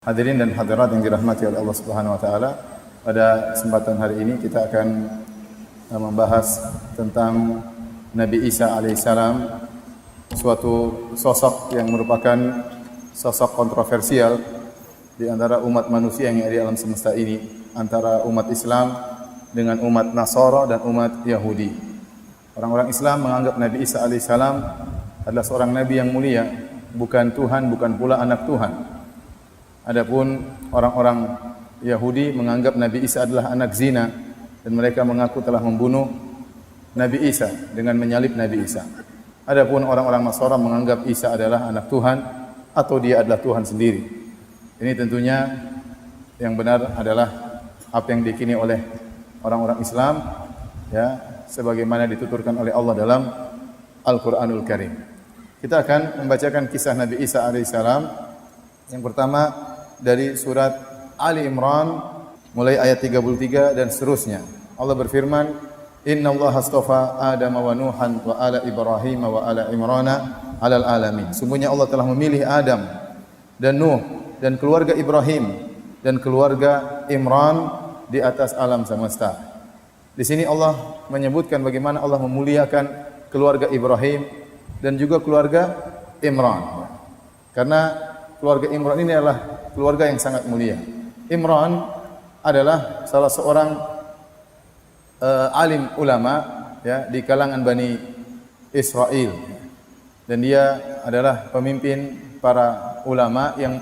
Hadirin dan hadirat yang dirahmati oleh Allah Subhanahu wa taala, pada kesempatan hari ini kita akan membahas tentang Nabi Isa alaihissalam, suatu sosok yang merupakan sosok kontroversial di antara umat manusia yang ada di alam semesta ini, antara umat Islam dengan umat Nasara dan umat Yahudi. Orang-orang Islam menganggap Nabi Isa alaihissalam adalah seorang nabi yang mulia, bukan Tuhan, bukan pula anak Tuhan. Adapun orang-orang Yahudi menganggap Nabi Isa adalah anak zina dan mereka mengaku telah membunuh Nabi Isa dengan menyalib Nabi Isa. Adapun orang-orang Nasara menganggap Isa adalah anak Tuhan atau dia adalah Tuhan sendiri. Ini tentunya yang benar adalah apa yang diyakini oleh orang-orang Islam, ya, sebagaimana dituturkan oleh Allah dalam Al-Qur'anul Karim. Kita akan membacakan kisah Nabi Isa alaihissalam. Yang pertama dari surat Ali Imran mulai ayat 33 dan seterusnya. Allah berfirman, "Innallaha astafa Adam wa Nuhan wa ala Ibrahim wa ala Imran 'alal alamin." Sungguhnya Allah telah memilih Adam dan Nuh dan keluarga Ibrahim dan keluarga Imran di atas alam semesta. Di sini Allah menyebutkan bagaimana Allah memuliakan keluarga Ibrahim dan juga keluarga Imran. Karena keluarga Imran ini adalah keluarga yang sangat mulia. Imran adalah salah seorang alim ulama, ya, di kalangan Bani Israel, dan dia adalah pemimpin para ulama yang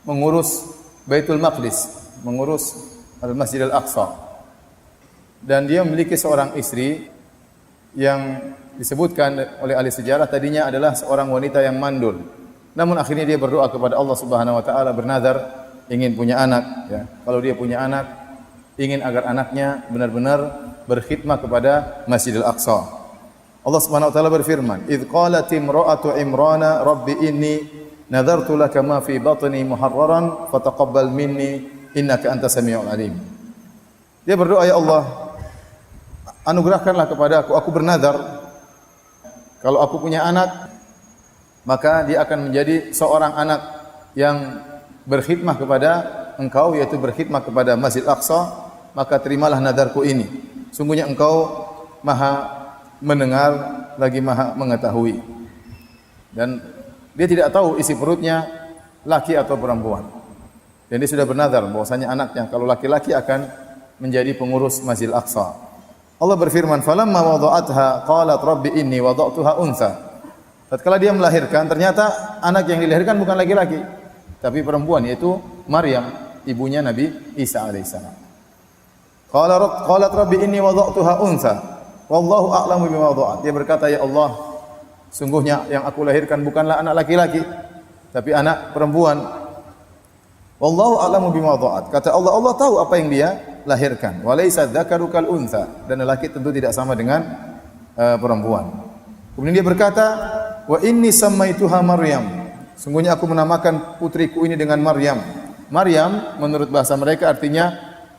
mengurus Baitul Maqdis, mengurus Al-Masjid Al-Aqsa. Dan dia memiliki seorang istri yang disebutkan oleh ahli sejarah tadinya adalah seorang wanita yang mandul. Namun akhirnya dia berdoa kepada Allah Subhanahu wa taala, bernazar ingin punya anak, ya. Kalau dia punya anak, ingin agar anaknya benar-benar berkhidmah kepada Masjidil Aqsa. Allah Subhanahu wa taala berfirman, "Idz qalat imra'atu Imrana rabbi inni nadartu laka ma fi batni muharraran fataqabbal minni innaka antas samiul alim." Dia berdoa, "Ya Allah, anugerahkanlah kepada aku bernazar kalau aku punya anak, maka dia akan menjadi seorang anak yang berkhidmah kepada Engkau, yaitu berkhidmah kepada Masjid Aqsa, maka terimalah nadarku ini. Sungguhnya Engkau Maha mendengar lagi Maha mengetahui." Dan dia tidak tahu isi perutnya laki atau perempuan. Dan dia sudah bernazar bahwasanya anaknya kalau laki-laki akan menjadi pengurus Masjid Aqsa. Allah berfirman, "Falamma wada'atha qalat rabbi inni wada'tuha untha." Tatkala dia melahirkan, ternyata anak yang dilahirkan bukan laki-laki, tapi perempuan, yaitu Maryam, ibunya Nabi Isa alaihissalam. Qalat rabbi inni wada'tuha untha wallahu a'lamu bima wada'at. Dia berkata, "Ya Allah, sungguhnya yang aku lahirkan bukanlah anak laki-laki, tapi anak perempuan. Wallahu a'lamu bima wada'at." Kata Allah, Allah tahu apa yang dia lahirkan. Wa laisa dzakaru kal untha, dan lelaki tentu tidak sama dengan perempuan. Kemudian dia berkata, "Wa inni sammaituha Maryam." Sungguhnya aku menamakan putriku ini dengan Maryam. Maryam menurut bahasa mereka artinya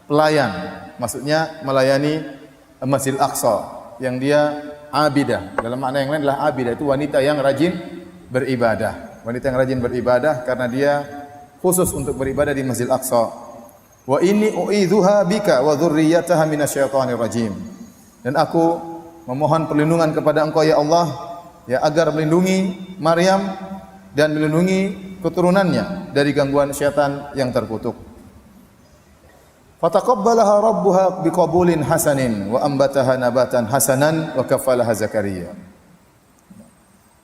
pelayan. Maksudnya melayani Masjid Aqsa, yang dia abidah. Dalam makna yang lain adalah abidah, itu wanita yang rajin beribadah. Wanita yang rajin beribadah karena dia khusus untuk beribadah di Masjid Aqsa. Wa inni u'idzuha bika wa dzurriyyataha minasyaitonir rajim. Dan aku memohon perlindungan kepada Engkau ya Allah, ya, agar melindungi Maryam dan melindungi keturunannya dari gangguan syaitan yang terkutuk. Fataqabbalaha rabbuha biqabulin hasanin wa ambataha nabatan hasanan wa kaffalaha Zakaria.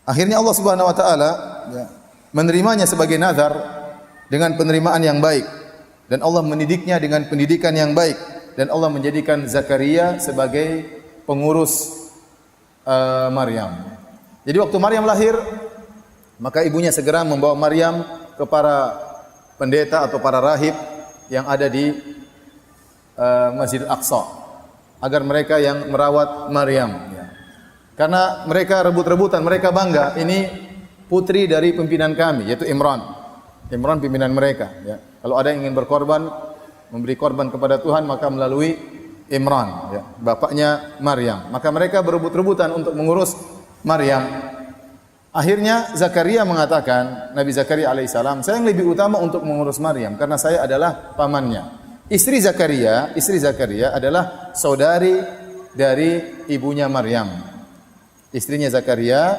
Akhirnya Allah Subhanahu wa taala, ya, menerimanya sebagai nazar dengan penerimaan yang baik, dan Allah mendidiknya dengan pendidikan yang baik, dan Allah menjadikan Zakaria sebagai pengurus Maryam. Jadi waktu Maryam lahir, maka ibunya segera membawa Maryam ke para pendeta atau para rahib yang ada di Masjid Aqsa, agar mereka yang merawat Maryam, ya. Karena mereka rebut-rebutan, mereka bangga, ini putri dari pimpinan kami, yaitu Imran. Imran pimpinan mereka, ya. Kalau ada yang ingin berkorban, memberi korban kepada Tuhan, maka melalui Imran, ya, bapaknya Maryam. Maka mereka berebut-rebutan untuk mengurus Maryam. Akhirnya Zakaria mengatakan, Nabi Zakaria alaihissalam, saya yang lebih utama untuk mengurus Maryam karena saya adalah pamannya. Istri Zakaria adalah saudari dari ibunya Maryam. Istrinya Zakaria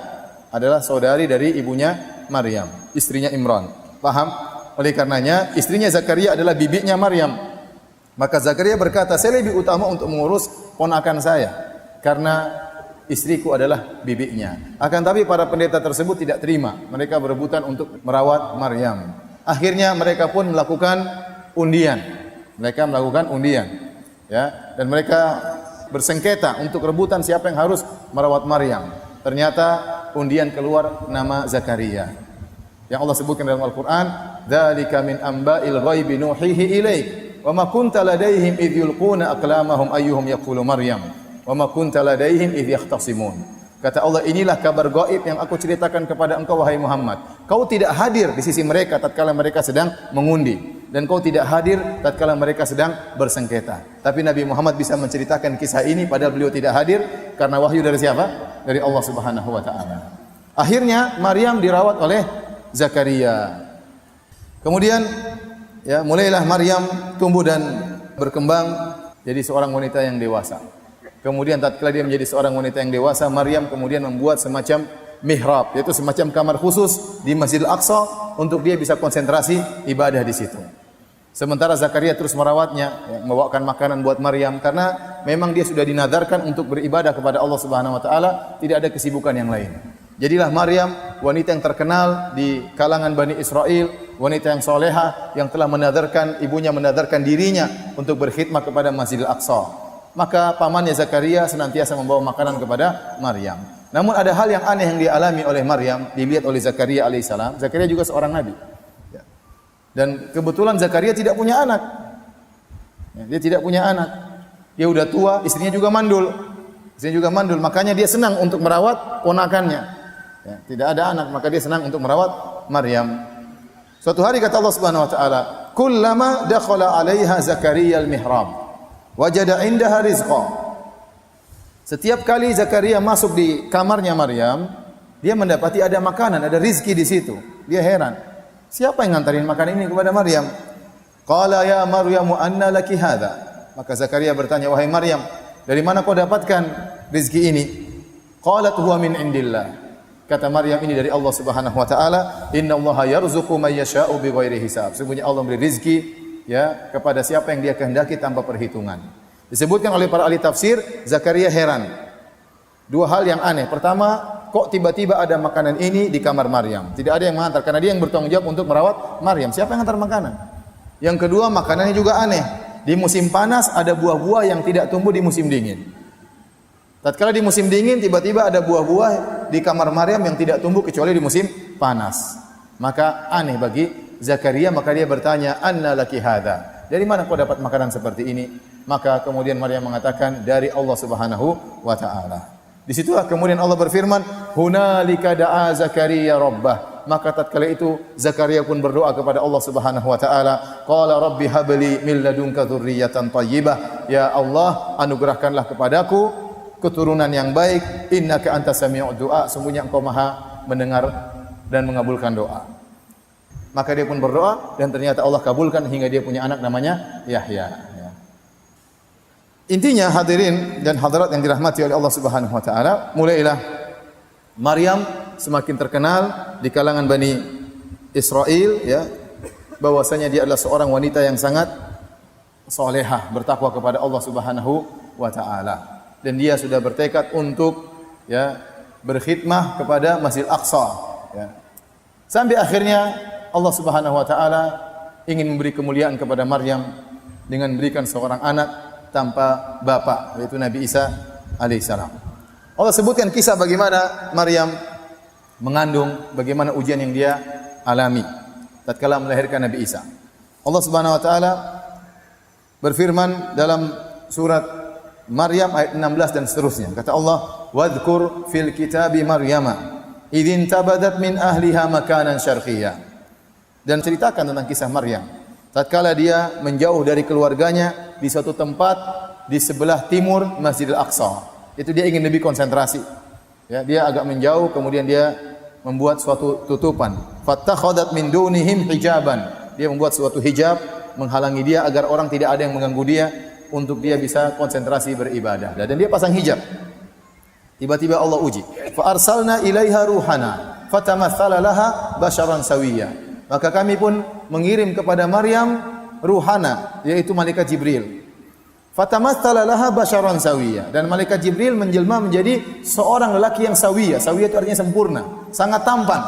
adalah saudari dari ibunya Maryam, istrinya Imran. Paham? Oleh karenanya istrinya Zakaria adalah bibinya Maryam. Maka Zakaria berkata, saya lebih utama untuk mengurus ponakan saya karena istriku adalah bibinya. Akan tapi para pendeta tersebut tidak terima. Mereka berebutan untuk merawat Maryam. Akhirnya mereka pun melakukan undian. Ya, dan mereka bersengketa untuk rebutan siapa yang harus merawat Maryam. Ternyata undian keluar nama Zakaria. Yang Allah sebutkan dalam Al-Qur'an, "Dzalika min amba'il ghaibi nuhihi ilaik, wa ma kunta ladaihim idh yulquna aqlamahum ayyuhum yaqulu Maryam, wa ma kunta ladaihim idh yahtasimun." Kata Allah, inilah kabar gaib yang aku ceritakan kepada engkau wahai Muhammad. Kau tidak hadir di sisi mereka tatkala mereka sedang mengundi, dan kau tidak hadir tatkala mereka sedang bersengketa. Tapi Nabi Muhammad bisa menceritakan kisah ini padahal beliau tidak hadir karena wahyu dari siapa? Dari Allah Subhanahu wa taala. Akhirnya Maryam dirawat oleh Zakaria. Kemudian ya mulailah Maryam tumbuh dan berkembang jadi seorang wanita yang dewasa. Kemudian tatkala dia menjadi seorang wanita yang dewasa, Maryam kemudian membuat semacam mihrab, yaitu semacam kamar khusus di Masjidil Aqsa untuk dia bisa konsentrasi ibadah di situ. Sementara Zakaria terus merawatnya, ya, membawakan makanan buat Maryam karena memang dia sudah dinadarkan untuk beribadah kepada Allah Subhanahu wa taala, tidak ada kesibukan yang lain. Jadilah Maryam wanita yang terkenal di kalangan Bani Israel, wanita yang soleha yang telah menadarkan, ibunya menadarkan dirinya untuk berkhidmat kepada Masjidil Aqsa. Maka pamannya Zakaria senantiasa membawa makanan kepada Maryam. Namun ada hal yang aneh yang dialami oleh Maryam, dilihat oleh Zakaria alaihissalam. Zakaria juga seorang nabi. Dan kebetulan Zakaria tidak punya anak. Dia tidak punya anak. Dia sudah tua, istrinya juga mandul. Makanya dia senang untuk merawat ponakannya. Ya, tidak ada anak, maka dia senang untuk merawat Maryam. Suatu hari kata Allah Subhanahu wa taala, "Kullama dakhala 'alaiha Zakaria al-mihrab, wajada indaha rizqa." Setiap kali Zakaria masuk di kamarnya Maryam, dia mendapati ada makanan, ada rizki di situ. Dia heran, siapa yang ngantarin makanan ini kepada Maryam? Qala ya Maryamu anna laki hadha. Maka Zakaria bertanya, wahai Maryam, dari mana kau dapatkan rizki ini? Qalat huwa min indillah. Kata Maryam, ini dari Allah Subhanahu wa taala. Innallaha yarzuqu man yasha'u bighairi hisab. Sesungguhnya Allah memberi rizki ya kepada siapa yang dia kehendaki tanpa perhitungan. Disebutkan oleh para ahli tafsir, Zakaria heran. Dua hal yang aneh. Pertama, kok tiba-tiba ada makanan ini di kamar Maryam? Tidak ada yang mengantar karena dia yang bertanggung jawab untuk merawat Maryam. Siapa yang antar makanan? Yang kedua, makanannya juga aneh. Di musim panas ada buah-buah yang tidak tumbuh di musim dingin. Tatkala di musim dingin tiba-tiba ada buah-buah di kamar Maryam yang tidak tumbuh kecuali di musim panas. Maka aneh bagi Zakaria, maka dia bertanya, "Anna laki hadza?" Dari mana kau dapat makanan seperti ini? Maka kemudian Maryam mengatakan, dari Allah Subhanahu wa taala. Disitulah kemudian Allah berfirman, "Hunalika da'a Zakaria rabbah." Maka tatkala itu Zakaria pun berdoa kepada Allah Subhanahu wa taala, qala rabbi habli min ladunka dzurriyyatan thayyibah. Ya Allah, anugerahkanlah kepadaku keturunan yang baik, innaka antas sami'ud du'a, sungguhnya engkau maha mendengar dan mengabulkan doa. Maka dia pun berdoa dan ternyata Allah kabulkan hingga dia punya anak namanya Yahya. Ya. Intinya hadirin dan hadirat yang dirahmati oleh Allah Subhanahu wa taala, mulailah Maryam semakin terkenal di kalangan Bani Israel ya, bahwasanya dia adalah seorang wanita yang sangat salehah, bertakwa kepada Allah Subhanahu wa taala. Dan dia sudah bertekad untuk ya berkhidmah kepada Masjidil Aqsa ya. Sampai akhirnya Allah Subhanahu wa taala ingin memberi kemuliaan kepada Maryam dengan memberikan seorang anak tanpa bapa, yaitu Nabi Isa alaihissalam. Allah sebutkan kisah bagaimana Maryam mengandung, bagaimana ujian yang dia alami tatkala melahirkan Nabi Isa. Allah Subhanahu wa taala berfirman dalam surat Maryam ayat 16 dan seterusnya. Kata Allah, "Wadhkur fil kitabi Maryama idzin tabadat min ahliha makanan syarqiyyah." Dan ceritakan tentang kisah Maryam. Tatkala dia menjauh dari keluarganya di suatu tempat di sebelah timur Masjidil Aqsa. Itu dia ingin lebih konsentrasi. Ya, dia agak menjauh, kemudian dia membuat suatu tutupan. Fattakhadat min dunihim hijaban. Dia membuat suatu hijab menghalangi dia agar orang tidak ada yang mengganggu dia untuk dia bisa konsentrasi beribadah. Dan dia pasang hijab. Tiba-tiba Allah uji. Fa arsalna ilaiha ruhana fatamatsala laha basharan sawiyya. Maka kami pun mengirim kepada Maryam ruhana, yaitu malaikat Jibril. Fatamatsala laha basharan sawiyya, dan malaikat Jibril menjelma menjadi seorang lelaki yang sawiyya. Sawiyya itu artinya sempurna, sangat tampan.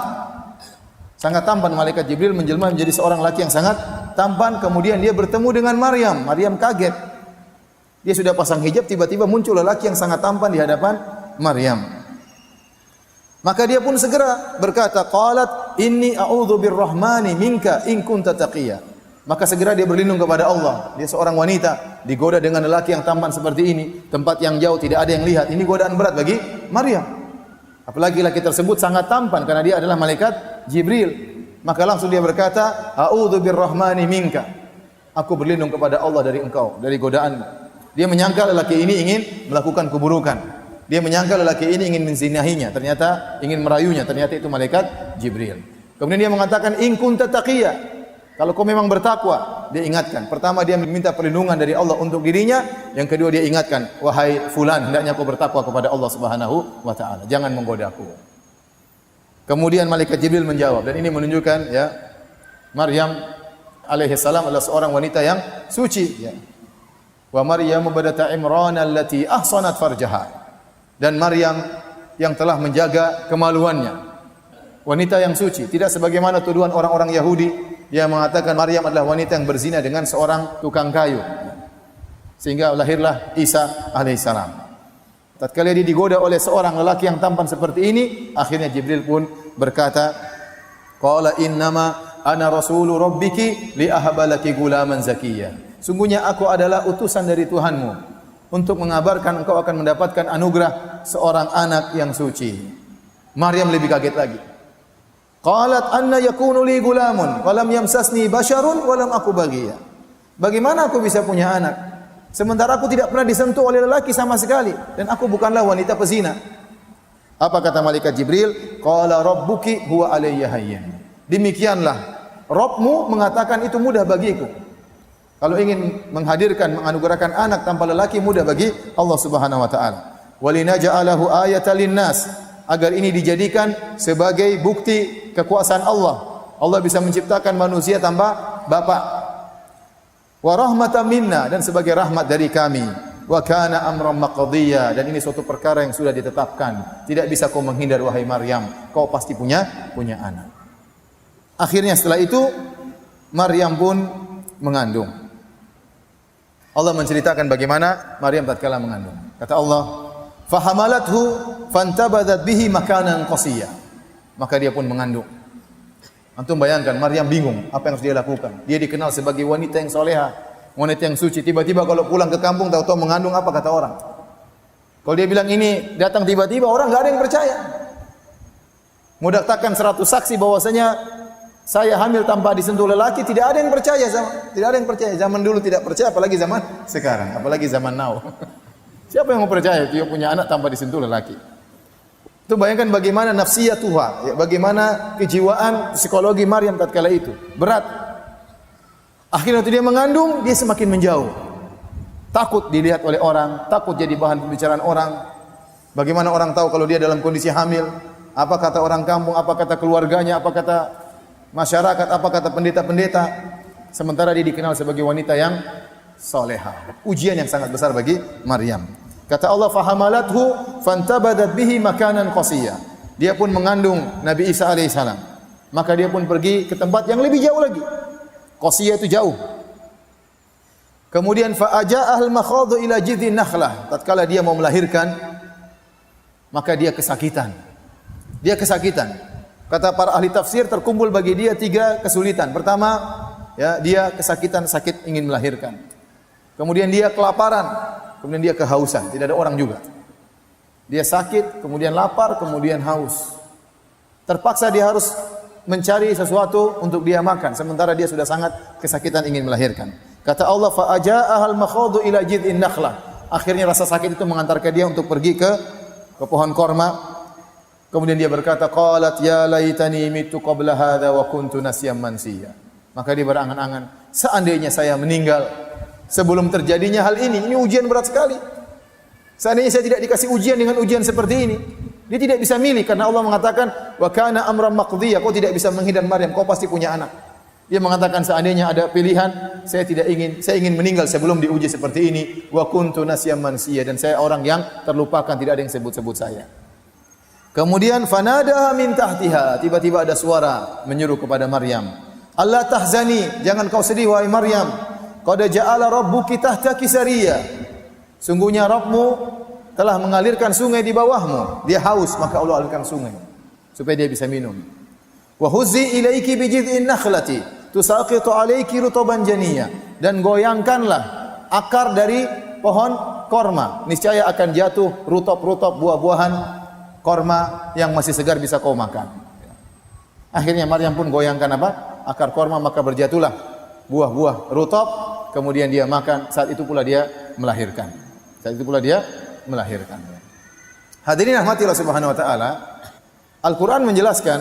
Sangat tampan, malaikat Jibril menjelma menjadi seorang lelaki yang sangat tampan. Kemudian dia bertemu dengan Maryam. Maryam kaget. Dia sudah pasang hijab, tiba-tiba muncul lelaki yang sangat tampan di hadapan Maryam. Maka dia pun segera berkata, qalat inni a'udzu birrahmani minka in kunta taqiyya. Maka segera dia berlindung kepada Allah. Dia seorang wanita digoda dengan lelaki yang tampan seperti ini, tempat yang jauh tidak ada yang lihat. Ini godaan berat bagi Maryam. Apalagi lelaki tersebut sangat tampan karena dia adalah malaikat Jibril. Maka langsung dia berkata, a'udzu birrahmani minka. Aku berlindung kepada Allah dari engkau, dari godaanmu. Dia menyangka lelaki ini ingin melakukan keburukan. Dia menyangka lelaki ini ingin menzinahinya, ternyata ingin merayunya, ternyata itu malaikat Jibril. Kemudian dia mengatakan, in kunta taqiyya. Kalau kau memang bertakwa, dia ingatkan. Pertama dia meminta perlindungan dari Allah untuk dirinya, yang kedua dia ingatkan, wahai fulan, hendaknya kau bertakwa kepada Allah Subhanahu wa taala. Jangan menggodaku. Kemudian malaikat Jibril menjawab, dan ini menunjukkan ya, Maryam alaihi salam adalah seorang wanita yang suci ya. Wa Maryam badata Imran allati ahsanat farjaha. Dan Maryam yang telah menjaga kemaluannya. Wanita yang suci, tidak sebagaimana tuduhan orang-orang Yahudi yang mengatakan Maryam adalah wanita yang berzina dengan seorang tukang kayu. Sehingga lahirlah Isa alaihissalam. Tatkala dia digoda oleh seorang lelaki yang tampan seperti ini, akhirnya Jibril pun berkata, qala innama ana rasulu rabbiki li ahbalaki gulaman zakiyya. Sungguhnya aku adalah utusan dari Tuhanmu untuk mengabarkan engkau akan mendapatkan anugerah seorang anak yang suci. Maryam lebih kaget lagi. Qalat anna yakunu li gulamun wa lam yamsasni basharun wa lam aku baghiya. Bagaimana aku bisa punya anak sementara aku tidak pernah disentuh oleh lelaki sama sekali dan aku bukanlah wanita pezina. Apa kata malaikat Jibril? Qala rabbuki huwa alayya hayyin. Demikianlah Rabbmu mengatakan itu mudah bagiku. Kalau ingin menghadirkan, menganugerahkan anak tanpa lelaki mudah bagi Allah Subhanahu wa taala. Walinaja'alahu ayatan linnas, agar ini dijadikan sebagai bukti kekuasaan Allah. Allah bisa menciptakan manusia tanpa bapa. Wa rahmatan minna, dan sebagai rahmat dari kami. Wa kana amran maqdiyya, dan ini suatu perkara yang sudah ditetapkan. Tidak bisa kau menghindar wahai Maryam, kau pasti punya anak. Akhirnya setelah itu Maryam pun mengandung. Allah menceritakan bagaimana Maryam tatkala mengandung. Kata Allah, fahamalathu fantabadat bihi makanan qasiyya. Maka dia pun mengandung. Antum bayangkan Maryam bingung apa yang harus dia lakukan. Dia dikenal sebagai wanita yang soleha, wanita yang suci. Tiba-tiba kalau pulang ke kampung tahu-tahu mengandung, apa kata orang? Kalau dia bilang ini datang tiba-tiba, orang enggak ada yang percaya. Mau daftarkan 100 saksi bahwasanya saya hamil tanpa disentuh lelaki, tidak ada yang percaya, tidak ada yang percaya. Zaman dulu tidak percaya, apalagi zaman sekarang, apalagi zaman now. Siapa yang mau percaya dia punya anak tanpa disentuh lelaki? Itu bayangkan bagaimana nafsiyatuha, ya, bagaimana kejiwaan psikologi Maryam tatkala itu. Berat. Akhirnya waktu dia mengandung, dia semakin menjauh. Takut dilihat oleh orang, takut jadi bahan pembicaraan orang. Bagaimana orang tahu kalau dia dalam kondisi hamil? Apa kata orang kampung, apa kata keluarganya, apa kata masyarakat, apa kata pendeta-pendeta. Sementara dia dikenal sebagai wanita yang soleha. Ujian yang sangat besar bagi Maryam. Kata Allah, fahamalathu fantabadat bihi makanan qasiyya. Dia pun mengandung Nabi Isa alaihissalam. Maka dia pun pergi ke tempat yang lebih jauh lagi. Qasiyya itu jauh. Kemudian fa'aja'ahal makhadhu ila jidhin nakhlah. Tatkala dia mau melahirkan, maka dia kesakitan. Dia kesakitan. Kata para ahli tafsir, terkumpul bagi dia 3 kesulitan. Pertama, ya, dia kesakitan, sakit ingin melahirkan. Kemudian dia kelaparan, kemudian dia kehausan, tidak ada orang juga. Dia sakit, kemudian lapar, kemudian haus. Terpaksa dia harus mencari sesuatu untuk dia makan, sementara dia sudah sangat kesakitan ingin melahirkan. Kata Allah, fa'aja'ahal makhadhu ila jidhin nakhlah. Akhirnya rasa sakit itu mengantarkan dia untuk pergi ke pohon korma. Kemudian dia berkata, qalat ya laitani mitu qabla hadza wa kuntu nasyan mansiya. Maka dia berangan-angan, seandainya saya meninggal sebelum terjadinya hal ini ujian berat sekali. Seandainya saya tidak dikasih ujian dengan ujian seperti ini. Dia tidak bisa milih karena Allah mengatakan wa kana amran maqdiya, kau tidak bisa menghindar Maryam, kau pasti punya anak. Dia mengatakan seandainya ada pilihan, saya ingin meninggal sebelum diuji seperti ini. Wa kuntu nasyan mansiya, dan saya orang yang terlupakan, tidak ada yang sebut-sebut saya. Kemudian fanada min tahtiha, tiba-tiba ada suara menyuruh kepada Maryam, Allah tahzani, jangan kau sedih wahai Maryam. Qad ja'ala rabbuki tahtaki sariya. Sungguhnya Rabbmu telah mengalirkan sungai di bawahmu. Dia haus, maka Allah alirkan sungai supaya dia bisa minum. Wa huzzi ilaiki bi jid'in nakhlati tusaqitu alayki rutaban janiyya. Dan goyangkanlah akar dari pohon korma, niscaya akan jatuh rutop-rutop buah-buahan korma yang masih segar bisa kau makan. Akhirnya Maryam pun goyangkan apa? Akar korma, maka berjatuhlah buah-buah rutop, kemudian dia makan. Saat itu pula dia melahirkan. Hadirin rahmati Allah Subhanahu wa taala, Al-Qur'an menjelaskan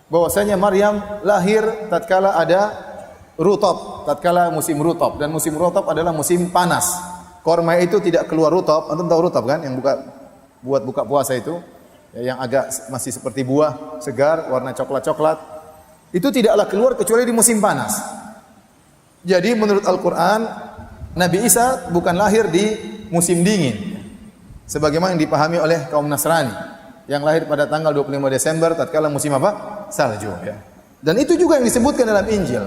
bahwasanya Maryam lahir tatkala ada rutop, tatkala musim rutop, dan musim rutop adalah musim panas. Korma itu tidak keluar rutop, antum tahu rutop kan, yang buat buka puasa itu, yang agak masih seperti buah segar warna coklat-coklat. Itu tidaklah keluar kecuali di musim panas. Jadi menurut Al-Qur'an, Nabi Isa bukan lahir di musim dingin sebagaimana yang dipahami oleh kaum Nasrani yang lahir pada tanggal 25 Desember tatkala musim apa? Salju, ya. Dan itu juga yang disebutkan dalam Injil.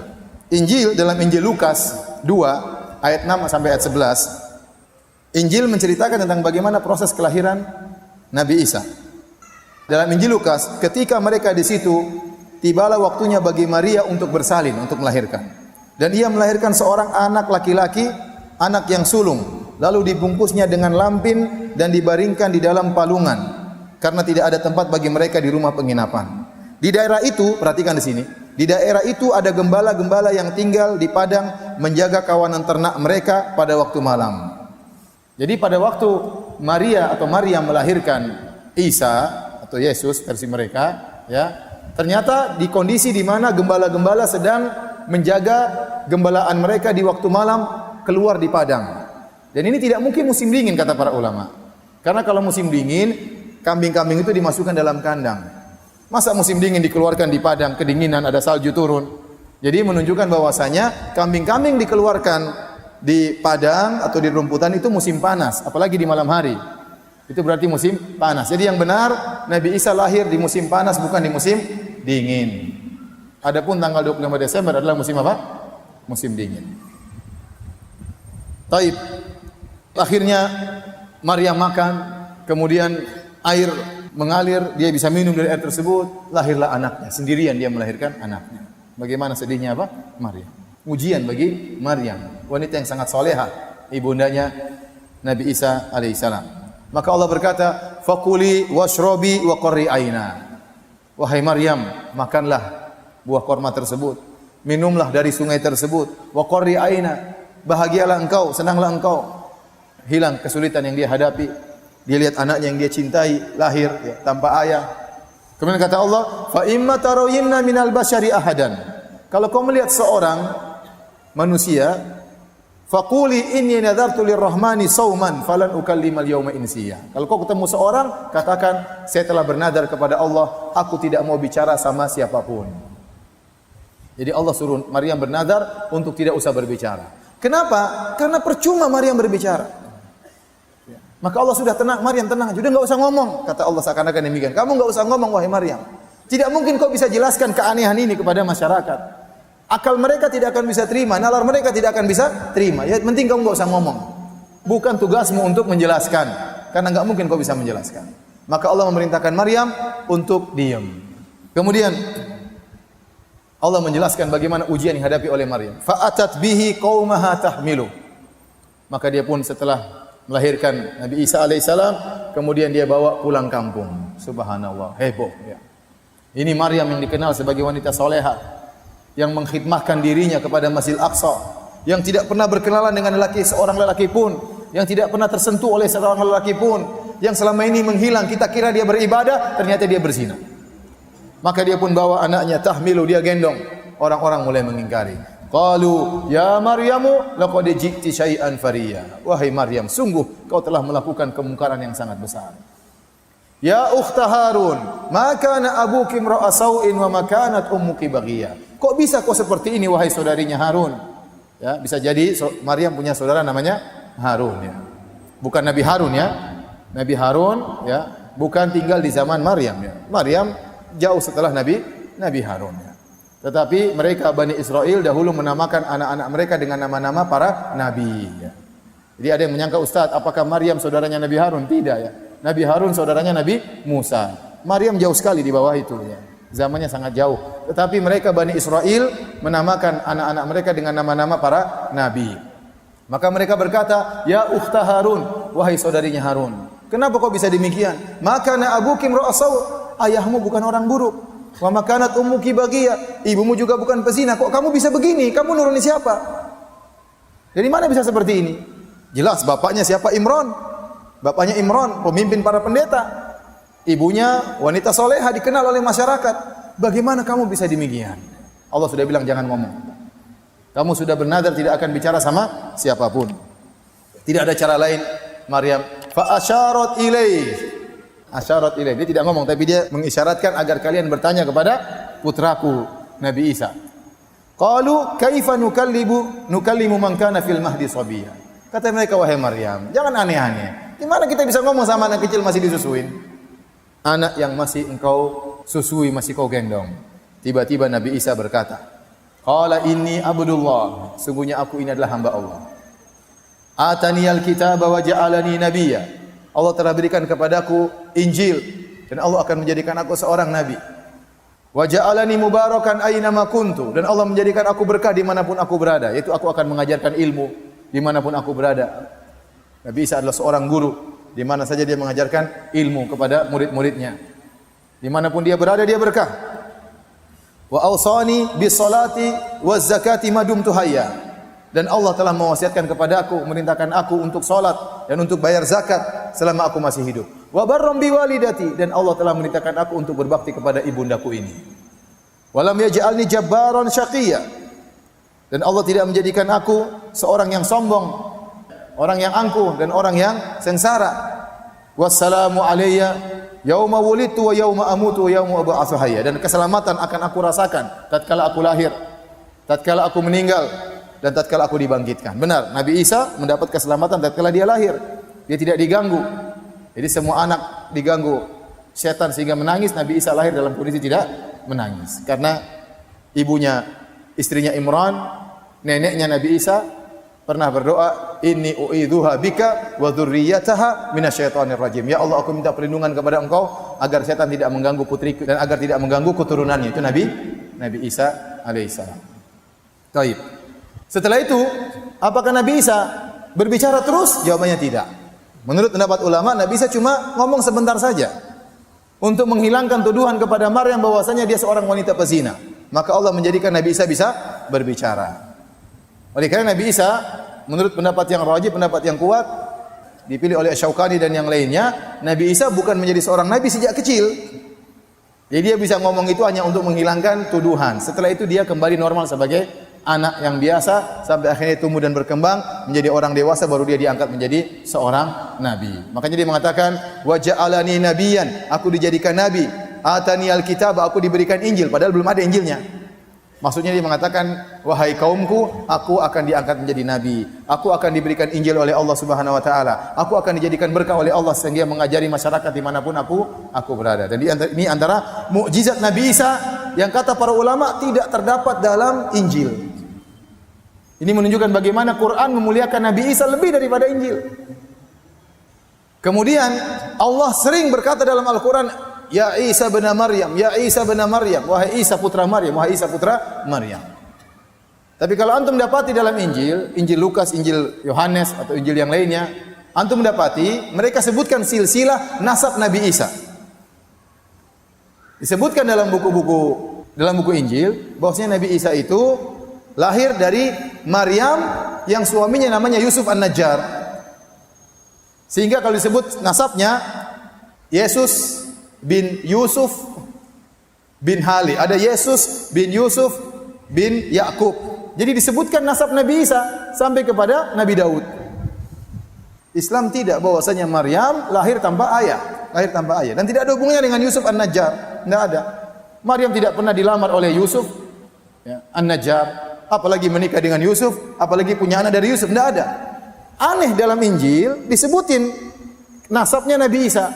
Dalam Injil Lukas 2 ayat 6 sampai ayat 11. Injil menceritakan tentang bagaimana proses kelahiran Nabi Isa. Dalam Injil Lukas, ketika mereka di situ, tibalah waktunya bagi Maria untuk bersalin, untuk melahirkan. Dan ia melahirkan seorang anak laki-laki, anak yang sulung. Lalu dibungkusnya dengan lampin dan dibaringkan di dalam palungan karena tidak ada tempat bagi mereka di rumah penginapan. Di daerah itu, perhatikan di sini, di daerah itu ada gembala-gembala yang tinggal di padang menjaga kawanan ternak mereka pada waktu malam. Jadi pada waktu Maryam melahirkan Isa atau Yesus versi mereka, ya, ternyata di kondisi di mana gembala-gembala sedang menjaga gembalaan mereka di waktu malam keluar di padang. Dan ini tidak mungkin musim dingin kata para ulama. Karena kalau musim dingin, kambing-kambing itu dimasukkan dalam kandang. Masa musim dingin dikeluarkan di padang, kedinginan, ada salju turun. Jadi menunjukkan bahwasanya kambing-kambing dikeluarkan di padang atau di rumputan itu musim panas, apalagi di malam hari. Itu berarti musim panas. Jadi yang benar, Nabi Isa lahir di musim panas, bukan di musim dingin. Adapun tanggal 25 Desember adalah musim apa? Musim dingin. Taib. Akhirnya Maryam makan, kemudian air mengalir, dia bisa minum dari air tersebut, lahirlah anaknya. Sendirian dia melahirkan anaknya. Bagaimana sedihnya apa? Maryam. Ujian bagi Maryam, wanita yang sangat solehah, ibundanya Nabi Isa alaihissalam. Maka Allah berkata, "Fakuli washrobi wa qurri aina." Wahai Maryam, makanlah buah korma tersebut, minumlah dari sungai tersebut, wa qurri aina. Bahagialah engkau, senanglah engkau. Hilang kesulitan yang dia hadapi. Dia lihat anaknya yang dia cintai lahir, ya, tanpa ayah. Kemudian kata Allah, fa imma tarawinna minal basyari ahadan. Kalau kau melihat seorang manusia, faquli inni nadartu lirrahmani sauman falan ukallimal yawma insiya. Kalau kau ketemu seorang, katakan saya telah bernadar kepada Allah, aku tidak mau bicara sama siapapun. Jadi Allah suruh Maryam bernadar untuk tidak usah berbicara. Kenapa? Karena percuma Maryam berbicara. Maka Allah sudah tenang, Maryam tenang, sudah enggak usah ngomong. Kata Allah seakan-akan demikian. Kamu enggak usah ngomong wahai Maryam. Tidak mungkin kau bisa jelaskan keanehan ini kepada masyarakat. Akal mereka tidak akan bisa terima, nalar mereka tidak akan bisa terima. Ya penting kamu enggak usah ngomong. Bukan tugasmu untuk menjelaskan, karena enggak mungkin kau bisa menjelaskan. Maka Allah memerintahkan Maryam untuk diam. Kemudian Allah menjelaskan bagaimana ujian yang dihadapi oleh Maryam. Fa'atat bihi qaumaha tahmilu. Maka dia pun setelah melahirkan Nabi Isa alaihissalam, kemudian dia bawa pulang kampung. Subhanallah, heboh. Ya. Ini Maryam yang dikenal sebagai wanita soleha, yang mengkhidmahkan dirinya kepada Masjidil Aqsa, yang tidak pernah berkenalan dengan seorang lelaki pun, yang tidak pernah tersentuh oleh seorang lelaki pun, yang selama ini menghilang, kita kira dia beribadah, ternyata dia berzina. Maka dia pun bawa anaknya, tahmilu, dia gendong. Orang-orang mulai mengingkari. Qalu ya Maryamu laqad ji'ti syai'an fariya. Wahai Maryam, sungguh kau telah melakukan kemungkaran yang sangat besar. Ya ukhta Harun, ma kana abuki imra'a sau'in wa ma kanat ummuki baghiyah. Kok bisa kau seperti ini wahai saudarinya Harun? Ya, bisa jadi Maryam punya saudara namanya Harun ya. Bukan Nabi Harun ya. Nabi Harun ya, bukan tinggal di zaman Maryam ya. Maryam jauh setelah Nabi Harun ya. Tetapi mereka Bani Israel dahulu menamakan anak-anak mereka dengan nama-nama para nabi ya. Jadi ada yang menyangka, Ustaz, apakah Maryam saudaranya Nabi Harun? Tidak ya. Nabi Harun saudaranya Nabi Musa. Maryam jauh sekali di bawah itu ya. Zamannya sangat jauh. Tetapi mereka Bani Israel menamakan anak-anak mereka dengan nama-nama para nabi. Maka mereka berkata, ya ukhta Harun, wahai saudarinya Harun. Kenapa kok bisa demikian? Maka na abuki imra'a sau', ayahmu bukan orang buruk. Wa makanat ummuki baghiyah, ibumu juga bukan pezina. Kok kamu bisa begini? Kamu nuruni siapa? Dari mana bisa seperti ini? Jelas bapaknya siapa? Imran. Bapaknya Imran, pemimpin para pendeta. Ibunya wanita soleha, dikenal oleh masyarakat. Bagaimana kamu bisa demikian? Allah sudah bilang jangan ngomong. Kamu sudah bernadar tidak akan bicara sama siapapun. Tidak ada cara lain. Maryam fa asyarat ilaih. Asyarat ilaih. Dia tidak ngomong, tapi dia mengisyaratkan agar kalian bertanya kepada putraku Nabi Isa. Qalu kaifa nukallimu man kana fil mahdi sabiyya. Kata mereka, wahai Maryam, jangan aneh-aneh. Gimana kita bisa ngomong sama anak kecil masih disusuin? Anak yang masih engkau susui, masih kau gendong. Tiba-tiba Nabi Isa berkata, qala inni abdullah, sungguhnya aku ini adalah hamba Allah. Ataniyal kitaba wa ja'alani nabiyya. Allah telah berikan kepadaku Injil dan Allah akan menjadikan aku seorang nabi. Wa ja'alani mubarakan aina ma kuntu, dan Allah menjadikan aku berkah dimanapun aku berada, yaitu aku akan mengajarkan ilmu dimanapun aku berada. Nabi Isa adalah seorang guru, di mana saja dia mengajarkan ilmu kepada murid-muridnya. Dimanapun dia berada dia berkah. Wa awsani bis salati waz zakati ma dumtu hayya. Dan Allah telah mewasiatkan kepada aku, merintahkan aku untuk salat dan untuk bayar zakat selama aku masih hidup. Wa barram bi walidati, dan Allah telah merintahkan aku untuk berbakti kepada ibundaku ini. Walam yaj'alni jabbaran syaqiyya, dan Allah tidak menjadikan aku seorang yang sombong, orang yang angkuh dan orang yang sengsara. Wassalamu alayya yauma wulidtu wa yauma amutu wa yauma ub'atsu hayya, dan keselamatan akan aku rasakan tatkala aku lahir, tatkala aku meninggal, dan tatkala aku dibangkitkan. Benar, Nabi Isa mendapat keselamatan tatkala dia lahir. Dia tidak diganggu. Jadi semua anak diganggu setan sehingga menangis, Nabi Isa lahir dalam kondisi tidak menangis. Karena ibunya, istrinya Imran, neneknya Nabi Isa pernah berdoa, inni u'idzuha bika wa dzurriyyataha minasyaitonir rajim. Ya Allah, aku minta perlindungan kepada Engkau agar setan tidak mengganggu putriku dan agar tidak mengganggu keturunannya. Itu Nabi Isa alaihissalam. Baik. Setelah itu, apakah Nabi Isa berbicara terus? Jawabannya tidak. Menurut pendapat ulama, Nabi Isa cuma ngomong sebentar saja untuk menghilangkan tuduhan kepada Maryam bahwasanya dia seorang wanita pezina. Maka Allah menjadikan Nabi Isa bisa berbicara. Oleh karena Nabi Isa, menurut pendapat yang rajih, pendapat yang kuat, dipilih oleh Asy-Syaukani dan yang lainnya, Nabi Isa bukan menjadi seorang nabi sejak kecil. Jadi dia bisa ngomong itu hanya untuk menghilangkan tuduhan. Setelah itu dia kembali normal sebagai anak yang biasa sampai akhirnya tumbuh dan berkembang menjadi orang dewasa, baru dia diangkat menjadi seorang nabi. Makanya dia mengatakan wa ja'alani nabiyyan, aku dijadikan nabi. Atani alkitab, aku diberikan Injil, padahal belum ada Injilnya. Maksudnya dia mengatakan, wahai kaumku, aku akan diangkat menjadi nabi. Aku akan diberikan Injil oleh Allah Subhanahu wa taala. Aku akan dijadikan berkah oleh Allah sehingga mengajari masyarakat dimanapun aku berada. Dan ini antara mukjizat Nabi Isa yang kata para ulama tidak terdapat dalam Injil. Ini menunjukkan bagaimana Quran memuliakan Nabi Isa lebih daripada Injil. Kemudian Allah sering berkata dalam Al-Quran, ya Isa bin Maryam, ya Isa bin Maryam, wahai Isa putra Maryam, wahai Isa putra Maryam. Tapi kalau antum dapati dalam Injil, Injil Lukas, Injil Yohanes atau Injil yang lainnya, antum dapati mereka sebutkan silsilah nasab Nabi Isa. Disebutkan dalam buku Injil bahwasanya Nabi Isa itu lahir dari Maryam yang suaminya namanya Yusuf An-Najjar. Sehingga kalau disebut nasabnya Yesus bin Yusuf bin Hali, ada Yesus bin Yusuf bin Yakub. Jadi disebutkan nasab Nabi Isa sampai kepada Nabi Daud. Islam tidak bahwasanya Maryam lahir tanpa ayah, dan tidak ada hubungannya dengan Yusuf An-Najjar, tidak ada. Maryam tidak pernah dilamar oleh Yusuf ya, An-Najjar, apalagi menikah dengan Yusuf, apalagi punya anak dari Yusuf, tidak ada. Aneh dalam Injil disebutin nasabnya Nabi Isa.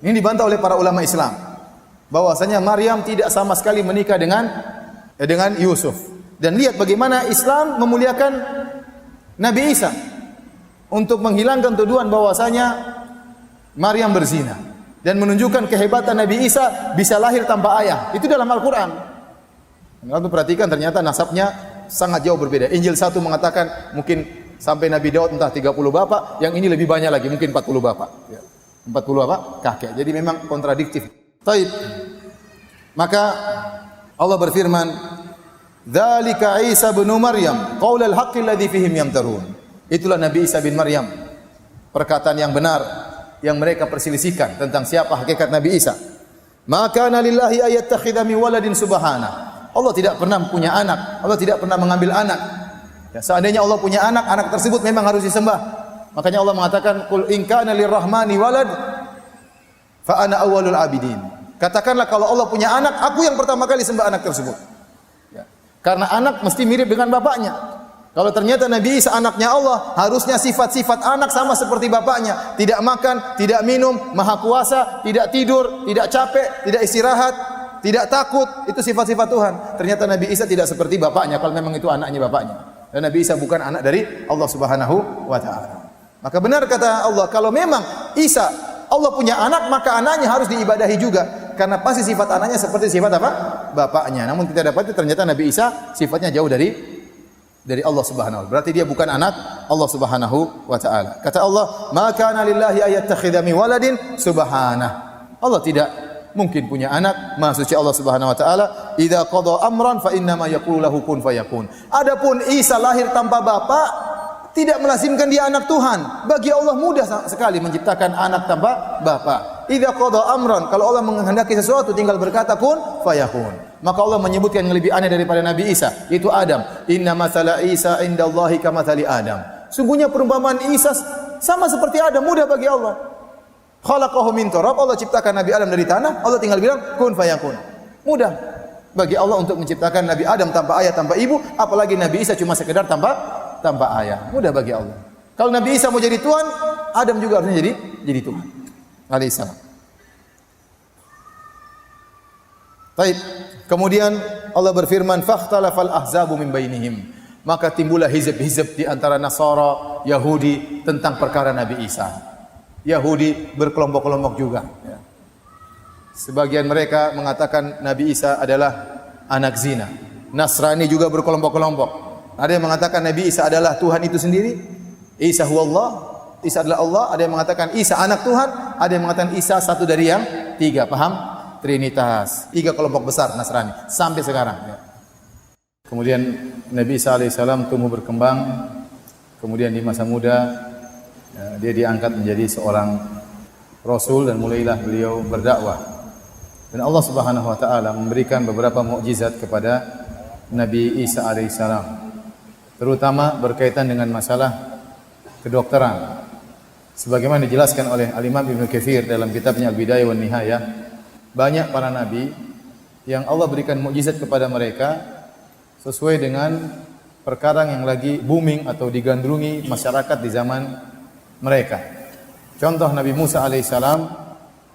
Ini dibantah oleh para ulama Islam bahwasanya Maryam tidak sama sekali menikah dengan Yusuf. Dan lihat bagaimana Islam memuliakan Nabi Isa untuk menghilangkan tuduhan bahwasanya Maryam berzina dan menunjukkan kehebatan Nabi Isa bisa lahir tanpa ayah. Itu dalam Al-Qur'an. Kalau perhatikan ternyata nasabnya sangat jauh berbeda. Injil 1 mengatakan mungkin sampai Nabi Daud entah 30 bapak, yang ini lebih banyak lagi, mungkin 40 bapak. 40 apa? Kakek. Jadi memang kontradiktif. Baik. Maka Allah berfirman, "Dzalika Isa bin Maryam, qaulul haqqi alladzi fihim yamtarun." Itulah Nabi Isa bin Maryam. Perkataan yang benar yang mereka perselisihkan tentang siapa hakikat Nabi Isa. Maka lillahi ayattakhidha min waladin subhana. Allah tidak pernah punya anak. Allah tidak pernah mengambil anak. Ya, seandainya Allah punya anak, anak tersebut memang harus disembah. Makanya Allah mengatakan, "Qul in kana lirrahmani walad fa ana awwalul abidin." Katakanlah kalau Allah punya anak, aku yang pertama kali sembah anak tersebut. Ya. Karena anak mesti mirip dengan bapaknya. Kalau ternyata Nabi Isa anaknya Allah, harusnya sifat-sifat anak sama seperti bapaknya. Tidak makan, tidak minum, maha kuasa, tidak tidur, tidak capek, tidak istirahat, tidak takut. Itu sifat-sifat Tuhan. Ternyata Nabi Isa tidak seperti bapaknya kalau memang itu anaknya bapaknya. Dan Nabi Isa bukan anak dari Allah Subhanahu wa taala. Maka benar kata Allah, kalau memang Isa Allah punya anak, maka anaknya harus diibadahi juga. Karena pasti sifat anaknya seperti sifat apa? Bapaknya. Namun kita dapati ternyata Nabi Isa sifatnya jauh dari Allah Subhanahu wa taala. Berarti dia bukan anak Allah Subhanahu wa taala. Kata Allah, "Ma kana lillahi ayattakhidha min waladin subhanah." Allah tidak mungkin punya anak, Maha suci Allah Subhanahu wa taala. "Idza qada amran fa inna ma yaqulu lahu kun fayakun." Adapun Isa lahir tanpa bapak tidak melazimkan dia anak Tuhan. Bagi Allah mudah sekali menciptakan anak tanpa bapa. Idza qada amran, kalau Allah menghendaki sesuatu tinggal berkata kun fayakun. Maka Allah menyebutkan yang lebih aneh daripada Nabi Isa, yaitu Adam. Inna matsala Isa indallahi kamatsali Adam. Sungguhnya perumpamaan Isa sama seperti Adam, mudah bagi Allah. Khalaqahu min turab, Allah ciptakan Nabi Adam dari tanah, Allah tinggal bilang kun fayakun. Mudah bagi Allah untuk menciptakan Nabi Adam tanpa ayah, tanpa ibu, apalagi Nabi Isa cuma sekedar tanpa ayah. Mudah bagi Allah. Kalau Nabi Isa mau jadi Tuhan, Adam juga harusnya jadi Tuhan. Alaihissalam. Baik. Kemudian Allah berfirman, "Fakhtalafal ahzabu min bainihim." Maka timbullah hizb-hizb di antara Nasara, Yahudi tentang perkara Nabi Isa. Yahudi berkelompok-kelompok juga. Ya. Sebagian mereka mengatakan Nabi Isa adalah anak zina. Nasrani juga berkelompok-kelompok. Ada yang mengatakan Nabi Isa adalah Tuhan itu sendiri. Isa huwallah. Isa adalah Allah. Ada yang mengatakan Isa anak Tuhan. Ada yang mengatakan Isa satu dari yang tiga. Paham? Trinitas. 3 kelompok besar Nasrani sampai sekarang. Ya. Kemudian Nabi Isa alaihissalam tumbuh berkembang. Kemudian di masa muda dia diangkat menjadi seorang Rasul dan mulailah beliau berdakwah. Dan Allah Subhanahu wa taala memberikan beberapa mukjizat kepada Nabi Isa alaihissalam. Terutama berkaitan dengan masalah kedokteran. Sebagaimana dijelaskan oleh Al-Imam Ibnu Katsir dalam kitabnya Al-Bidayah wan Nihayah, banyak para nabi yang Allah berikan mukjizat kepada mereka sesuai dengan perkara yang lagi booming atau digandrungi masyarakat di zaman mereka. Contoh Nabi Musa alaihissalam,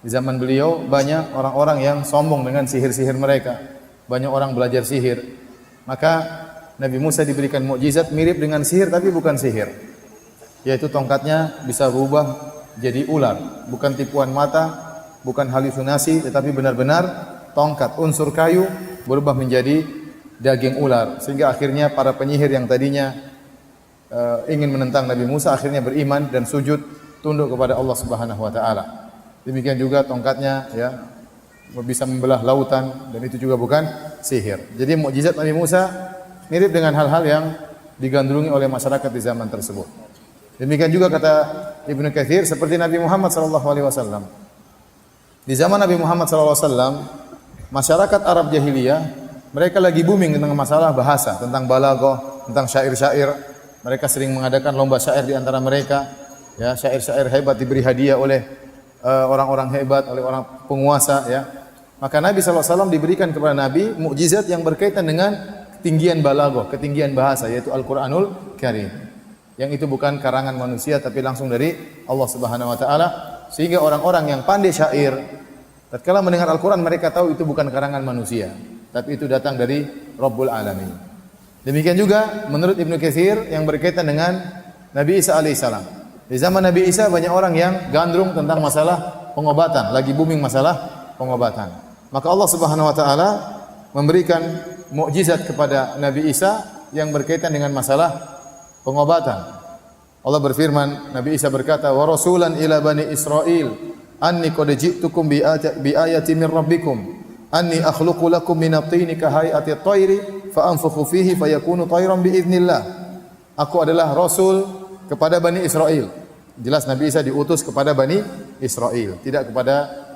di zaman beliau banyak orang-orang yang sombong dengan sihir-sihir mereka. Banyak orang belajar sihir. Maka Nabi Musa diberikan mukjizat mirip dengan sihir tapi bukan sihir. Yaitu tongkatnya bisa berubah jadi ular, bukan tipuan mata, bukan halusinasi, tetapi benar-benar tongkat unsur kayu berubah menjadi daging ular. Sehingga akhirnya para penyihir yang tadinya ingin menentang Nabi Musa akhirnya beriman dan sujud tunduk kepada Allah Subhanahu wa taala. Demikian juga tongkatnya ya bisa membelah lautan dan itu juga bukan sihir. Jadi mukjizat Nabi Musa mirip dengan hal-hal yang digandrungi oleh masyarakat di zaman tersebut. Demikian juga kata Ibnu Katsir seperti Nabi Muhammad sallallahu alaihi wasallam. Di zaman Nabi Muhammad sallallahu alaihi wasallam, masyarakat Arab jahiliyah mereka lagi booming tentang masalah bahasa, tentang balaghah, tentang syair-syair. Mereka sering mengadakan lomba syair di antara mereka. Ya, syair-syair hebat diberi hadiah oleh orang-orang hebat, oleh orang penguasa, ya. Maka Nabi sallallahu alaihi wasallam diberikan kepada Nabi mukjizat yang berkaitan dengan ketinggian balaghah, ketinggian bahasa, yaitu Al-Qur'anul Karim. Yang itu bukan karangan manusia tapi langsung dari Allah Subhanahu wa taala, sehingga orang-orang yang pandai syair tatkala mendengar Al-Qur'an mereka tahu itu bukan karangan manusia, tapi itu datang dari Rabbul Alamin. Demikian juga menurut Ibnu Katsir yang berkaitan dengan Nabi Isa alaihissalam. Di zaman Nabi Isa banyak orang yang gandrung tentang masalah pengobatan, lagi booming masalah pengobatan. Maka Allah Subhanahu wa taala memberikan mukjizat kepada Nabi Isa yang berkaitan dengan masalah pengobatan. Allah berfirman, Nabi Isa berkata, "Wa rasulan ila bani Israil, anni qad ji'tukum bi ayati min rabbikum, anni akhluqu lakum min at-tini ka hay'ati at-tayri fa anfukhu fihi fayakunu tayran bi idznillah." Aku adalah rasul kepada Bani Israel. Jelas Nabi Isa diutus kepada Bani Israel, tidak kepada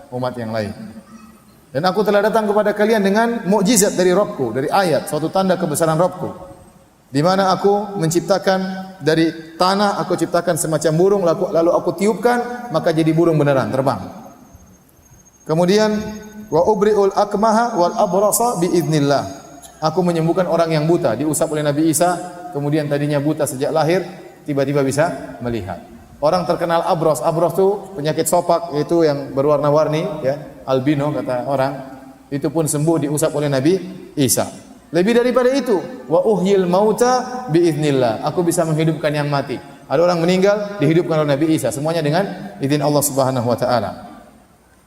umat yang lain. Dan aku telah datang kepada kalian dengan mukjizat dari Rabbku, dari ayat, suatu tanda kebesaran Rabbku. Di mana aku menciptakan dari tanah, aku ciptakan semacam burung, lalu aku tiupkan, maka jadi burung beneran, terbang. Kemudian, wa ubri'ul akmaha wal abrasa bi idznillah. Aku menyembuhkan orang yang buta, diusap oleh Nabi Isa, kemudian tadinya buta sejak lahir, tiba-tiba bisa melihat. Orang terkenal abros itu penyakit sopak, yaitu yang berwarna-warni, ya, albino kata orang, itu pun sembuh diusap oleh Nabi Isa. Lebih daripada itu, wa uhyil mauta bi idznillah. Aku bisa menghidupkan yang mati. Ada orang meninggal dihidupkan oleh Nabi Isa, semuanya dengan izin Allah Subhanahu wa taala.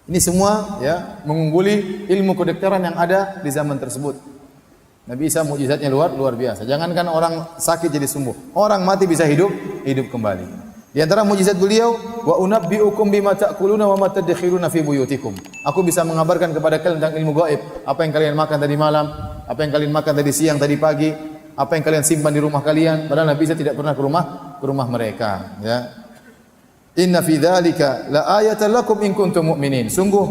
Ini semua ya mengungguli ilmu kedokteran yang ada di zaman tersebut. Nabi Isa mukjizatnya luar biasa. Jangankan orang sakit jadi sembuh, orang mati bisa hidup kembali. Di antara mukjizat beliau, wa unabbiukum bima ta'kuluna wa ma tadkhiruna fi buyutikum. Aku bisa mengabarkan kepada kalian tentang ilmu gaib, apa yang kalian makan tadi malam, apa yang kalian makan tadi siang, tadi pagi, apa yang kalian simpan di rumah kalian. Padahal Nabi Isa tidak pernah ke rumah mereka, ya. Inna fi dzalika la ayatan lakum in kuntum mu'minin. Sungguh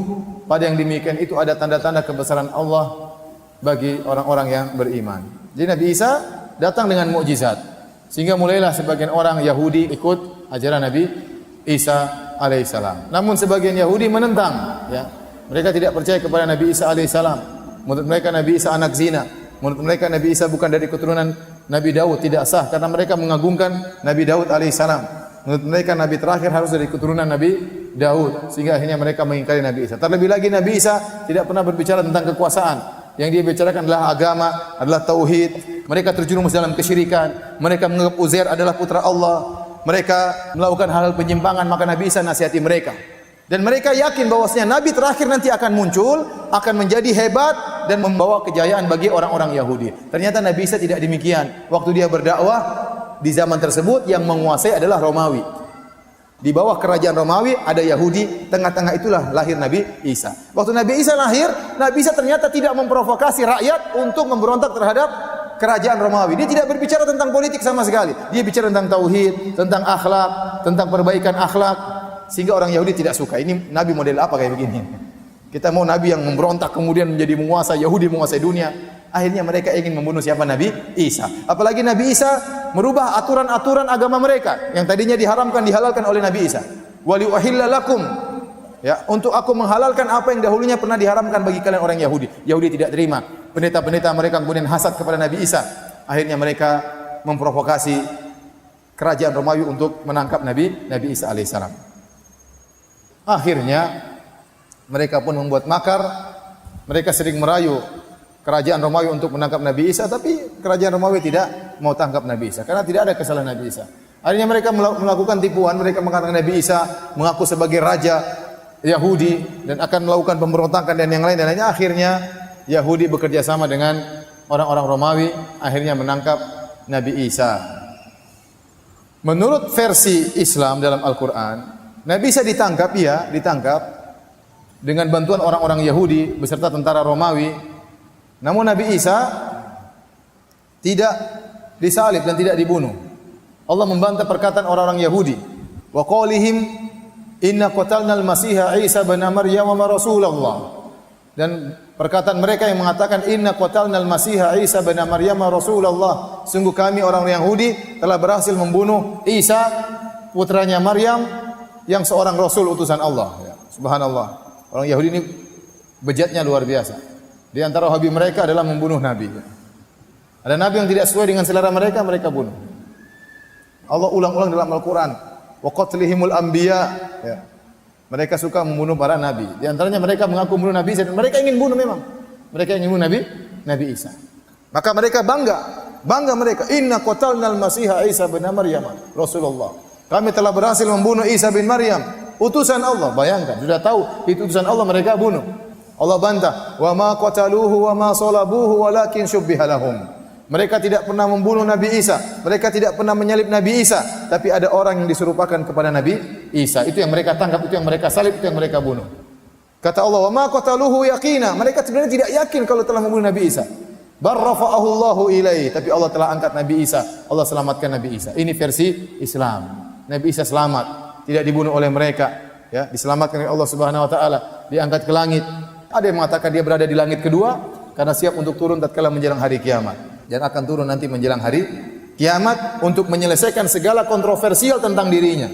pada yang demikian itu ada tanda-tanda kebesaran Allah bagi orang-orang yang beriman. Jadi Nabi Isa datang dengan mukjizat. Sehingga mulailah sebagian orang Yahudi ikut ajaran Nabi Isa alaihissalam. Namun sebagian Yahudi menentang, ya. Mereka tidak percaya kepada Nabi Isa alaihissalam. Menurut mereka Nabi Isa anak zina. Menurut mereka Nabi Isa bukan dari keturunan Nabi Daud, tidak sah karena mereka mengagungkan Nabi Daud alaihissalam. Menurut mereka Nabi terakhir harus dari keturunan Nabi Daud, sehingga akhirnya mereka mengingkari Nabi Isa. Terlebih lagi Nabi Isa tidak pernah berbicara tentang kekuasaan. Yang dia bicarakan adalah agama, adalah tauhid. Mereka terjerumus dalam kesyirikan. Mereka menganggap Uzair adalah putra Allah. Mereka melakukan hal-hal penyimpangan, maka Nabi Isa nasihati mereka. Dan mereka yakin bahwasanya Nabi terakhir nanti akan muncul, akan menjadi hebat dan membawa kejayaan bagi orang-orang Yahudi. Ternyata Nabi Isa tidak demikian. Waktu dia berdakwah di zaman tersebut yang menguasai adalah Romawi. Di bawah kerajaan Romawi ada Yahudi, tengah-tengah itulah lahir Nabi Isa. Waktu Nabi Isa lahir, Nabi Isa ternyata tidak memprovokasi rakyat untuk memberontak terhadap kerajaan Romawi. Dia tidak berbicara tentang politik sama sekali. Dia bicara tentang tauhid, tentang akhlak, tentang perbaikan akhlak, sehingga orang Yahudi tidak suka. Ini Nabi model apa kayak begini? Kita mau Nabi yang memberontak kemudian menjadi menguasai, Yahudi menguasai dunia. Akhirnya mereka ingin membunuh siapa? Nabi Isa. Apalagi Nabi Isa merubah aturan-aturan agama mereka yang tadinya diharamkan dihalalkan oleh Nabi Isa. Wa liuhilla lakum, ya, untuk aku menghalalkan apa yang dahulunya pernah diharamkan bagi kalian orang Yahudi. Yahudi tidak terima. Pendeta-pendeta mereka kemudian hasad kepada Nabi Isa. Akhirnya mereka memprovokasi kerajaan Romawi untuk menangkap Nabi Isa alaihissalam. Akhirnya mereka pun membuat makar. Mereka sering merayu kerajaan Romawi untuk menangkap Nabi Isa, tapi kerajaan Romawi tidak mau tangkap Nabi Isa karena tidak ada kesalahan Nabi Isa. Akhirnya mereka melakukan tipuan, mereka mengatakan Nabi Isa mengaku sebagai raja Yahudi dan akan melakukan pemberontakan dan yang lain, dan akhirnya Yahudi bekerja sama dengan orang-orang Romawi, akhirnya menangkap Nabi Isa. Menurut versi Islam dalam Al-Quran, Nabi Isa ditangkap dengan bantuan orang-orang Yahudi beserta tentara Romawi. Namun Nabi Isa tidak disalib dan tidak dibunuh. Allah membantah perkataan orang-orang Yahudi. wa qaulihim inna qatalnal masiha Isa bin Maryam wa rasulullah. Dan perkataan mereka yang mengatakan inna qatalnal masiha Isa bin Maryam wa rasulullah, sungguh kami orang Yahudi telah berhasil membunuh Isa putranya Maryam yang seorang rasul utusan Allah. Ya, subhanallah. Orang Yahudi ini bejatnya luar biasa. Di antara hobi mereka adalah membunuh nabi. Ada nabi yang tidak sesuai dengan selera mereka, mereka bunuh. Allah ulang-ulang dalam Al-Qur'an, wa qatlihimul anbiya. Ya. Mereka suka membunuh para nabi. Di antaranya mereka mengaku membunuh Nabi Isa dan mereka ingin bunuh memang. Mereka ingin bunuh Nabi Isa. Maka mereka bangga mereka. Inna qatalnal masiha Isa bin Maryam Rasulullah. Kami telah berhasil membunuh Isa bin Maryam, utusan Allah. Bayangkan, sudah tahu itu utusan Allah, mereka bunuh. Allah bantah, wa ma qataluhu wa ma salabuhu walakin syubbiha lahum. Mereka tidak pernah membunuh Nabi Isa, mereka tidak pernah menyalib Nabi Isa, tapi ada orang yang diserupakan kepada Nabi Isa. Itu yang mereka tangkap, itu yang mereka salib, itu yang mereka bunuh. Kata Allah, wa ma qataluhu yaqina. Mereka sebenarnya tidak yakin kalau telah membunuh Nabi Isa. Bar rafa'ahu Allahu ilaihi, tapi Allah telah angkat Nabi Isa. Allah selamatkan Nabi Isa. Ini versi Islam. Nabi Isa selamat, tidak dibunuh oleh mereka, ya, diselamatkan oleh Allah Subhanahu wa taala, diangkat ke langit. Ada yang mengatakan dia berada di langit kedua karena siap untuk turun tatkala menjelang hari kiamat. Dan akan turun nanti menjelang hari kiamat untuk menyelesaikan segala kontroversial tentang dirinya.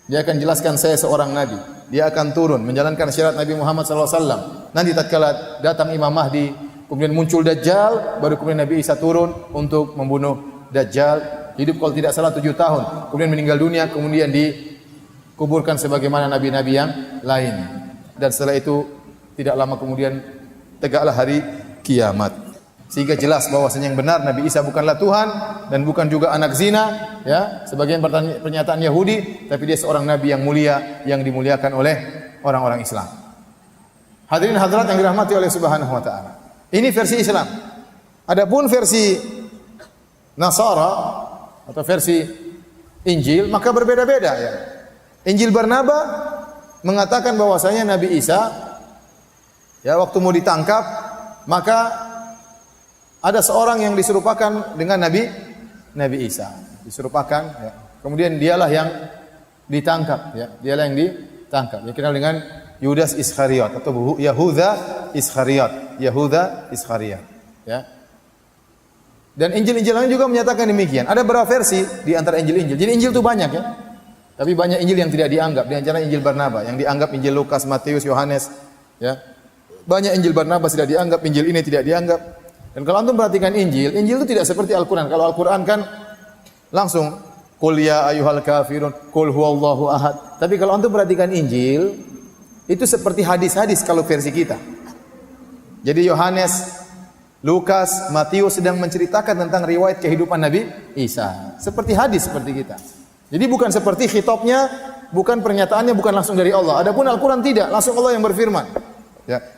Dia akan jelaskan saya seorang nabi. Dia akan turun menjalankan syarat Nabi Muhammad SAW. Nanti tatkala datang Imam Mahdi, kemudian muncul Dajjal, baru kemudian Nabi Isa turun untuk membunuh Dajjal. Hidup kalau tidak salah 7 tahun, kemudian meninggal dunia, kemudian dikuburkan sebagaimana nabi-nabi yang lain. Dan setelah itu tidak lama kemudian tegaklah hari kiamat. Sehingga jelas bahwasanya yang benar Nabi Isa bukanlah Tuhan dan bukan juga anak zina, ya, sebagian pernyataan Yahudi, tapi dia seorang nabi yang mulia yang dimuliakan oleh orang-orang Islam. Hadirin hadirat yang dirahmati oleh Subhanahu wa taala. Ini versi Islam. Adapun versi Nasara atau versi Injil maka berbeda-beda, ya. Injil Barnaba mengatakan bahwasanya Nabi Isa, ya, waktu mau ditangkap maka ada seorang yang diserupakan dengan Nabi Isa, diserupakan, ya. Kemudian dialah yang ditangkap, ya. Dialah yang ditangkap. Dikenal dengan Yudas Iskariot atau Yahuda Iskariot, ya. Dan Injil-Injil lain juga menyatakan demikian. Ada beberapa versi di antara Injil-Injil. Jadi Injil itu banyak, ya. Tapi banyak Injil yang tidak dianggap. Di antara Injil Barnaba yang dianggap Injil Lukas, Matius, Yohanes, ya. Banyak Injil Barnaba tidak dianggap, Injil ini tidak dianggap. Dan kalau antum perhatikan Injil itu tidak seperti Al-Quran. Kalau Al-Quran kan langsung qul ya ayyuhal kafirun, qul huwallahu ahad. Tapi kalau antum perhatikan Injil itu seperti hadis-hadis kalau versi kita. Jadi Yohanes, Lukas, Matius sedang menceritakan tentang riwayat kehidupan Nabi Isa. Seperti hadis seperti kita. Jadi bukan seperti khitabnya, bukan pernyataannya bukan langsung dari Allah. Adapun Al-Quran tidak, langsung Allah yang berfirman.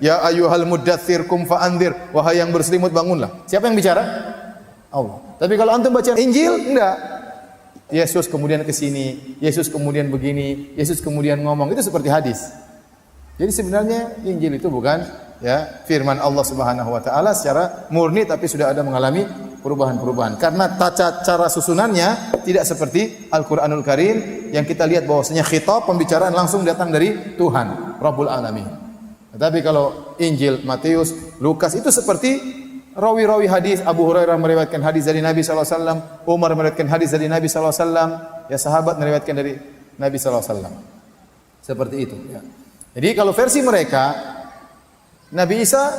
Ya ayyuhal muddatsir kum fa'andzir, wahai yang berselimut bangunlah. Siapa yang bicara? Allah. Tapi kalau antum baca Injil enggak. Yesus kemudian ke sini, Yesus kemudian begini, Yesus kemudian ngomong, itu seperti hadis. Jadi sebenarnya Injil itu bukan, ya, firman Allah Subhanahu wa taala secara murni, tapi sudah ada mengalami perubahan-perubahan. Karena tata cara susunannya tidak seperti Al-Qur'anul Karim yang kita lihat bahwasanya khitab pembicaraan langsung datang dari Tuhan Rabbul Alamin. Tetapi kalau Injil, Matius, Lukas itu seperti rawi-rawi hadis. Abu Hurairah meriwayatkan hadis dari Nabi SAW, Umar meriwayatkan hadis dari Nabi SAW, ya, sahabat meriwayatkan dari Nabi SAW. Seperti itu, ya. Jadi kalau versi mereka, Nabi Isa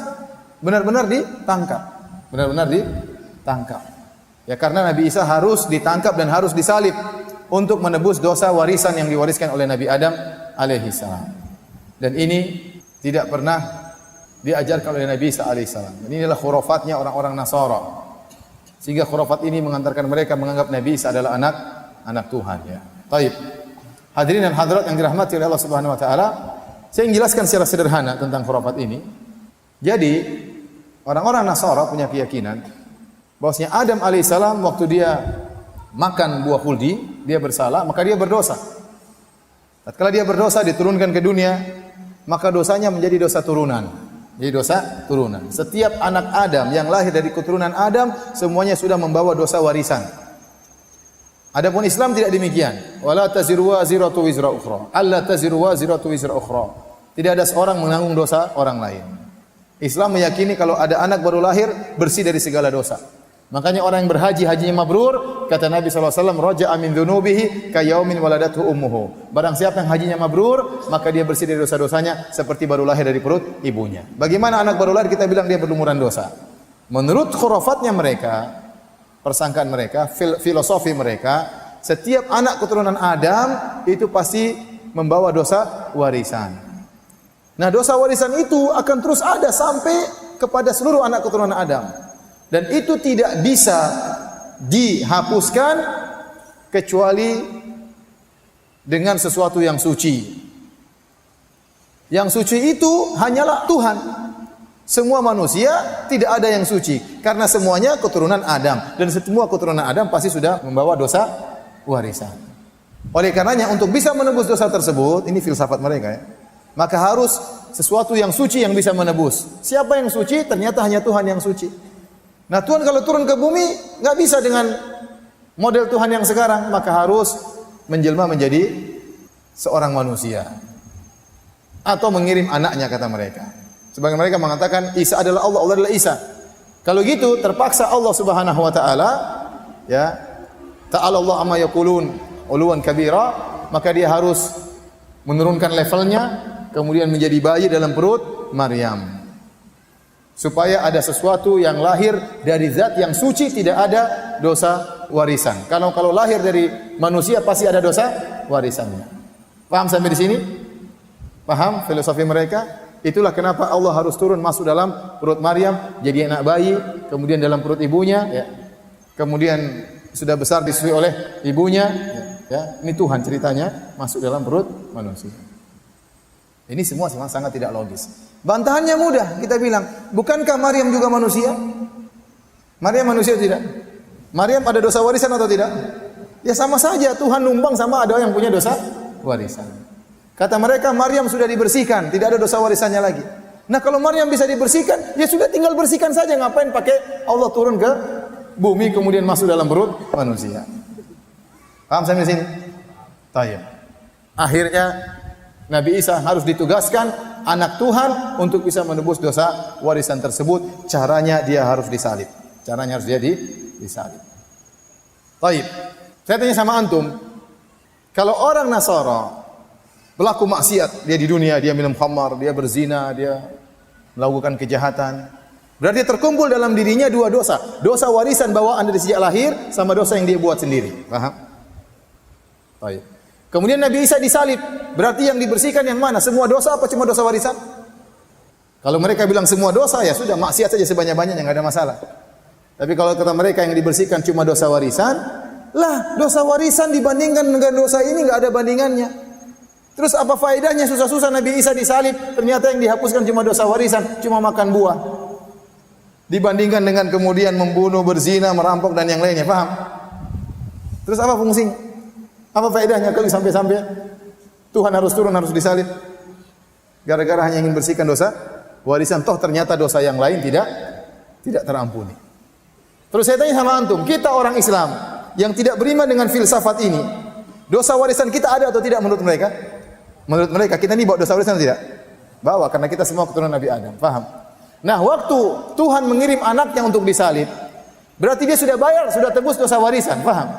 benar-benar ditangkap. Ya, karena Nabi Isa harus ditangkap dan harus disalib untuk menebus dosa warisan yang diwariskan oleh Nabi Adam alaihi salam. Dan ini tidak pernah diajarkan oleh Nabi Isa alaihissalam. Ini adalah khurafatnya orang-orang Nasara. Sehingga khurafat ini mengantarkan mereka menganggap Nabi Isa adalah anak Tuhan, ya. Baik. Hadirin dan hadirat yang dirahmati oleh Allah Subhanahu wa taala, saya ingin jelaskan secara sederhana tentang khurafat ini. Jadi, orang-orang Nasara punya keyakinan bahwasanya Adam alaihissalam waktu dia makan buah khuldi, dia bersalah, maka dia berdosa. Tatkala dia berdosa diturunkan ke dunia, maka dosanya menjadi dosa turunan. Jadi dosa turunan. Setiap anak Adam yang lahir dari keturunan Adam semuanya sudah membawa dosa warisan. Adapun Islam tidak demikian. Wala taziru waziratu wizra ukhra. Alla taziru waziratu wizra ukhra. Tidak ada seorang menanggung dosa orang lain. Islam meyakini kalau ada anak baru lahir bersih dari segala dosa. Makanya orang yang berhaji hajinya mabrur, kata Nabi SAW, raja'a min dzunubihi ka yaumin waladathu ummuhu. Barang siapa yang hajinya mabrur, maka dia bersih dari dosa-dosanya seperti baru lahir dari perut ibunya. Bagaimana anak baru lahir kita bilang dia berlumuran dosa? Menurut khurafatnya mereka, persangkaan mereka, filosofi mereka, setiap anak keturunan Adam itu pasti membawa dosa warisan. Nah, dosa warisan itu akan terus ada sampai kepada seluruh anak keturunan Adam. Dan itu tidak bisa dihapuskan kecuali dengan sesuatu yang suci. Yang suci itu hanyalah Tuhan. Semua manusia tidak ada yang suci karena semuanya keturunan Adam dan semua keturunan Adam pasti sudah membawa dosa warisan. Oleh karenanya untuk bisa menebus dosa tersebut, ini filsafat mereka ya, maka harus sesuatu yang suci yang bisa menebus. Siapa yang suci? Ternyata hanya Tuhan yang suci. Nah, Tuhan kalau turun ke bumi nggak bisa dengan model Tuhan yang sekarang, maka harus menjelma menjadi seorang manusia atau mengirim anaknya, kata mereka. Sebagian mereka mengatakan Isa adalah Allah, Allah adalah Isa. Kalau gitu terpaksa Allah Subhanahu wa taala ya, ta'ala Allah amma yaqulun uluwan kabira, maka dia harus menurunkan levelnya kemudian menjadi bayi dalam perut Maryam. Supaya ada sesuatu yang lahir dari zat yang suci, tidak ada dosa warisan. Kalau lahir dari manusia pasti ada dosa warisannya. Paham sampai di sini? Paham filosofi mereka? Itulah kenapa Allah harus turun masuk dalam perut Maryam, jadi anak bayi, kemudian dalam perut ibunya, ya. Kemudian sudah besar disusui oleh ibunya, ya. Ini Tuhan ceritanya masuk dalam perut manusia. Ini semua sangat tidak logis. Bantahannya mudah, kita bilang, bukankah Maryam juga manusia? Maryam manusia tidak? Maryam ada dosa warisan atau tidak? Ya sama saja, Tuhan numbang sama ada yang punya dosa warisan. Kata mereka, Maryam sudah dibersihkan, tidak ada dosa warisannya lagi. Nah kalau Maryam bisa dibersihkan, ya sudah tinggal bersihkan saja, ngapain pakai Allah turun ke bumi kemudian masuk dalam perut manusia. Paham sampai sini? Tayyib. Akhirnya Nabi Isa harus ditugaskan anak Tuhan untuk bisa menebus dosa warisan tersebut. Caranya dia harus disalib. Caranya harus dia disalib. Taib. Saya tanya sama antum, kalau orang Nasara pelaku maksiat, dia di dunia dia minum khamar, dia berzina, dia melakukan kejahatan, berarti terkumpul dalam dirinya dua dosa. Dosa warisan bawaan dari sejak lahir sama dosa yang dia buat sendiri. Paham? Taib. Kemudian Nabi Isa disalib, berarti yang dibersihkan yang mana? Semua dosa apa cuma dosa warisan? Kalau mereka bilang semua dosa, ya sudah maksiat saja sebanyak-banyaknya, enggak ada masalah. Tapi kalau kata mereka yang dibersihkan cuma dosa warisan, lah dosa warisan dibandingkan dengan dosa ini enggak ada bandingannya. Terus apa faedahnya susah-susah Nabi Isa disalib, ternyata yang dihapuskan cuma dosa warisan, cuma makan buah. Dibandingkan dengan kemudian membunuh, berzina, merampok dan yang lainnya, paham? Terus apa fungsinya? Apa faedahnya kalau sampai-sampai Tuhan harus turun, harus disalib? Gara-gara hanya ingin bersihkan dosa warisan, toh ternyata dosa yang lain tidak terampuni. Terus saya tanya sama antum, kita orang Islam yang tidak beriman dengan filsafat ini, dosa warisan kita ada atau tidak menurut mereka? Menurut mereka kita ini bawa dosa warisan atau tidak? Bawa, karena kita semua keturunan Nabi Adam. Paham? Nah, waktu Tuhan mengirim anaknya untuk disalib, berarti dia sudah bayar, sudah tebus dosa warisan. Paham?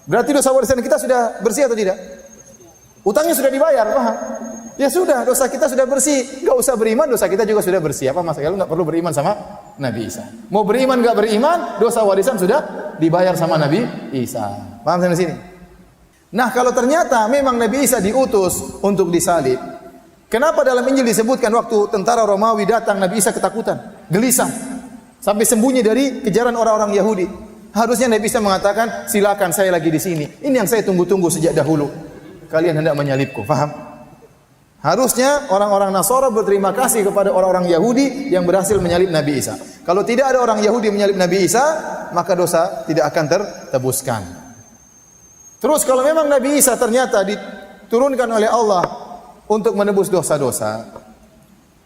Berarti dosa warisan kita sudah bersih atau tidak? Utangnya sudah dibayar, paham? Ya sudah, dosa kita sudah bersih. Enggak usah beriman, dosa kita juga sudah bersih. Apa masalah? Lu enggak perlu beriman sama Nabi Isa. Mau beriman enggak beriman, dosa warisan sudah dibayar sama Nabi Isa. Paham sampai sini? Nah, kalau ternyata memang Nabi Isa diutus untuk disalib, kenapa dalam Injil disebutkan waktu tentara Romawi datang, Nabi Isa ketakutan, gelisah, sampai sembunyi dari kejaran orang-orang Yahudi? Harusnya Nabi Isa mengatakan, silakan saya lagi di sini. Ini yang saya tunggu-tunggu sejak dahulu. Kalian hendak menyalibku, paham? Harusnya orang-orang Nasara berterima kasih kepada orang-orang Yahudi yang berhasil menyalib Nabi Isa. Kalau tidak ada orang Yahudi menyalib Nabi Isa, maka dosa tidak akan tertebuskan. Terus kalau memang Nabi Isa ternyata diturunkan oleh Allah untuk menebus dosa-dosa,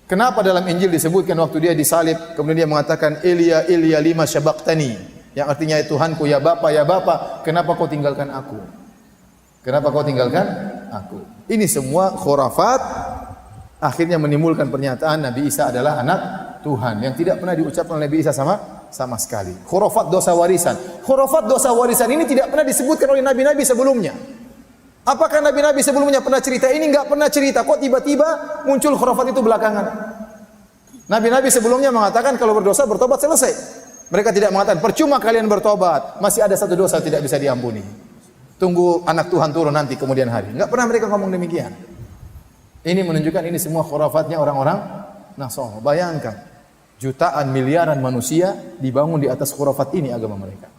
kenapa dalam Injil disebutkan waktu dia disalib, kemudian dia mengatakan, Ilya lima syabaqtani. Yang artinya Tuhanku, ya Bapa, kenapa kau tinggalkan aku? Kenapa kau tinggalkan aku? Ini semua khurafat akhirnya menimbulkan pernyataan Nabi Isa adalah anak Tuhan yang tidak pernah diucapkan oleh Nabi Isa sama sekali. Khurafat dosa warisan. Khurafat dosa warisan ini tidak pernah disebutkan oleh nabi-nabi sebelumnya. Apakah nabi-nabi sebelumnya pernah cerita ini? Enggak pernah cerita. Kok tiba-tiba muncul khurafat itu belakangan? Nabi-nabi sebelumnya mengatakan kalau berdosa bertobat selesai. Mereka tidak mengatakan percuma kalian bertobat, masih ada satu dosa tidak bisa diampuni. Tunggu anak Tuhan turun nanti kemudian hari. Enggak pernah mereka ngomong demikian. Ini menunjukkan ini semua khurafatnya orang-orang Nasrani. Bayangkan, jutaan miliaran manusia dibangun di atas khurafat ini agama mereka.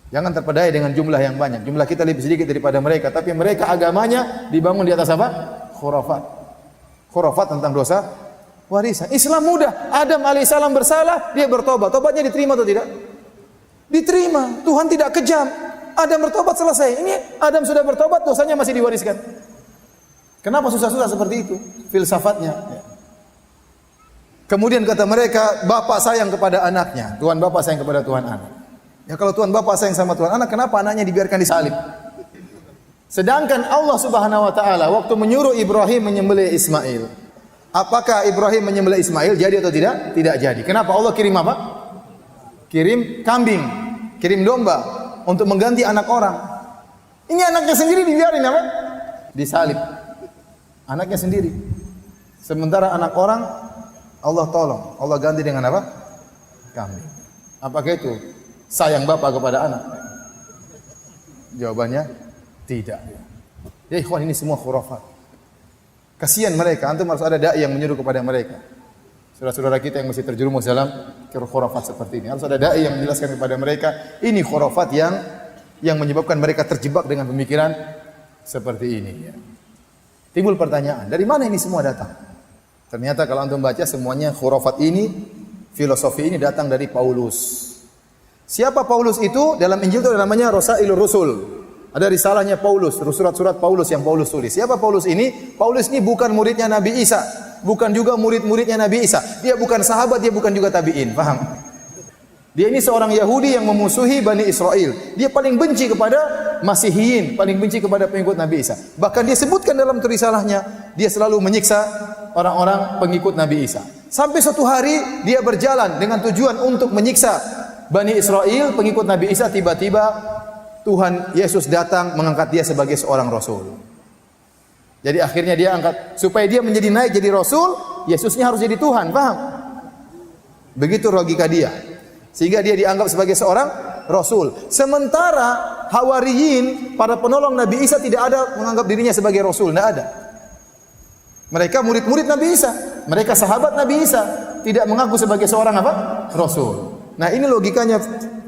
Jangan terpedaya dengan jumlah yang banyak. Jumlah kita lebih sedikit daripada mereka, tapi mereka agamanya dibangun di atas apa? Khurafat. Khurafat tentang dosa warisan. Islam mudah. Adam alaihissalam bersalah, dia bertobat. Tobatnya diterima atau tidak? Diterima. Tuhan tidak kejam. Adam bertobat selesai. Ini Adam sudah bertobat, dosanya masih diwariskan. Kenapa susah-susah seperti itu? Filsafatnya. Kemudian kata mereka, bapak sayang kepada anaknya. Tuhan bapak sayang kepada Tuhan anak. Ya kalau Tuhan bapak sayang sama Tuhan anak, kenapa anaknya dibiarkan disalib? Sedangkan Allah Subhanahu wa taala waktu menyuruh Ibrahim menyembelih Ismail, apakah Ibrahim menyembelih Ismail jadi atau tidak? Tidak jadi. Kenapa? Allah kirim apa? Kirim kambing, kirim domba untuk mengganti anak orang. Ini anaknya sendiri dibiarin apa? Disalib. Anaknya sendiri. Sementara anak orang Allah tolong, Allah ganti dengan apa? Kambing. Apakah itu sayang bapak kepada anak? Jawabannya tidak. Ya ikhwan, ini semua khurafat. Kasihan mereka, antum harus ada dai yang menyuruh kepada mereka. Saudara-saudara kita yang masih terjerumus dalam khurafat seperti ini, harus ada dai yang menjelaskan kepada mereka, ini khurafat yang menyebabkan mereka terjebak dengan pemikiran seperti ini. Timbul pertanyaan, dari mana ini semua datang? Ternyata kalau antum baca semuanya khurafat ini, filosofi ini datang dari Paulus. Siapa Paulus itu? Dalam Injil itu namanya Rasailur Rusul. Ada risalahnya Paulus, surat-surat Paulus yang Paulus tulis. Siapa Paulus ini? Paulus ini bukan muridnya Nabi Isa, bukan juga murid-muridnya Nabi Isa. Dia bukan sahabat, dia bukan juga tabi'in. Paham? Dia ini seorang Yahudi yang memusuhi Bani Israel. Dia paling benci kepada Masihiyin, paling benci kepada pengikut Nabi Isa. Bahkan dia sebutkan dalam risalahnya, dia selalu menyiksa orang-orang pengikut Nabi Isa. Sampai suatu hari dia berjalan dengan tujuan untuk menyiksa Bani Israel, pengikut Nabi Isa, tiba-tiba Tuhan Yesus datang mengangkat dia sebagai seorang rasul. Jadi akhirnya dia angkat supaya dia menjadi naik jadi rasul, Yesusnya harus jadi Tuhan, paham? Begitu logika dia. Sehingga dia dianggap sebagai seorang rasul. Sementara Hawariyin, para penolong Nabi Isa tidak ada menganggap dirinya sebagai rasul, tidak ada. Mereka murid-murid Nabi Isa, mereka sahabat Nabi Isa, tidak mengaku sebagai seorang apa? Rasul. Nah, ini logikanya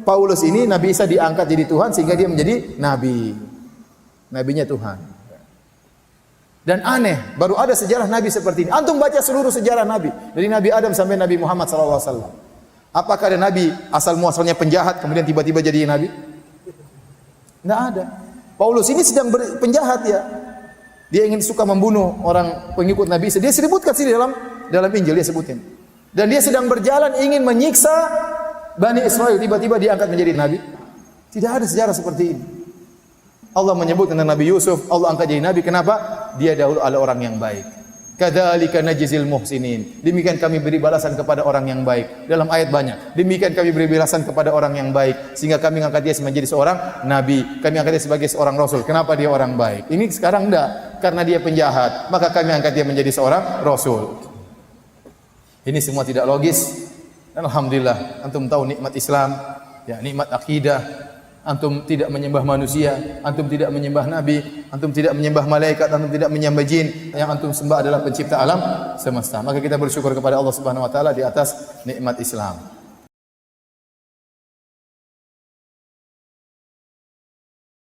Paulus ini, Nabi Isa diangkat jadi Tuhan sehingga dia menjadi nabi. Nabinya Tuhan. Dan aneh, baru ada sejarah nabi seperti ini. Antum baca seluruh sejarah nabi, dari Nabi Adam sampai Nabi Muhammad SAW. Apakah ada nabi asal muasalnya penjahat kemudian tiba-tiba jadi nabi? Tidak ada. Paulus ini sedang penjahat ya. Dia ingin suka membunuh orang pengikut Nabi Isa. Dia sebutkan sini dalam Injil dia sebutin. Dan dia sedang berjalan ingin menyiksa Bani Israel, tiba-tiba diangkat menjadi nabi. Tidak ada sejarah seperti ini. Allah menyebut tentang Nabi Yusuf, Allah angkat jadi nabi. Kenapa? Dia dahulu adalah orang yang baik. Kadzalika najzil muhsinin. Demikian kami beri balasan kepada orang yang baik. Dalam ayat banyak. Demikian kami beri balasan kepada orang yang baik sehingga kami angkat dia menjadi seorang nabi. Kami angkat dia sebagai seorang rasul. Kenapa dia orang baik? Ini sekarang enggak, karena dia penjahat, maka kami angkat dia menjadi seorang rasul. Ini semua tidak logis. Dan alhamdulillah antum tahu nikmat Islam, ya nikmat akidah. Antum tidak menyembah manusia, antum tidak menyembah nabi, antum tidak menyembah malaikat, antum tidak menyembah jin. Yang antum sembah adalah pencipta alam semesta. Maka kita bersyukur kepada Allah Subhanahu wa taala di atas nikmat Islam.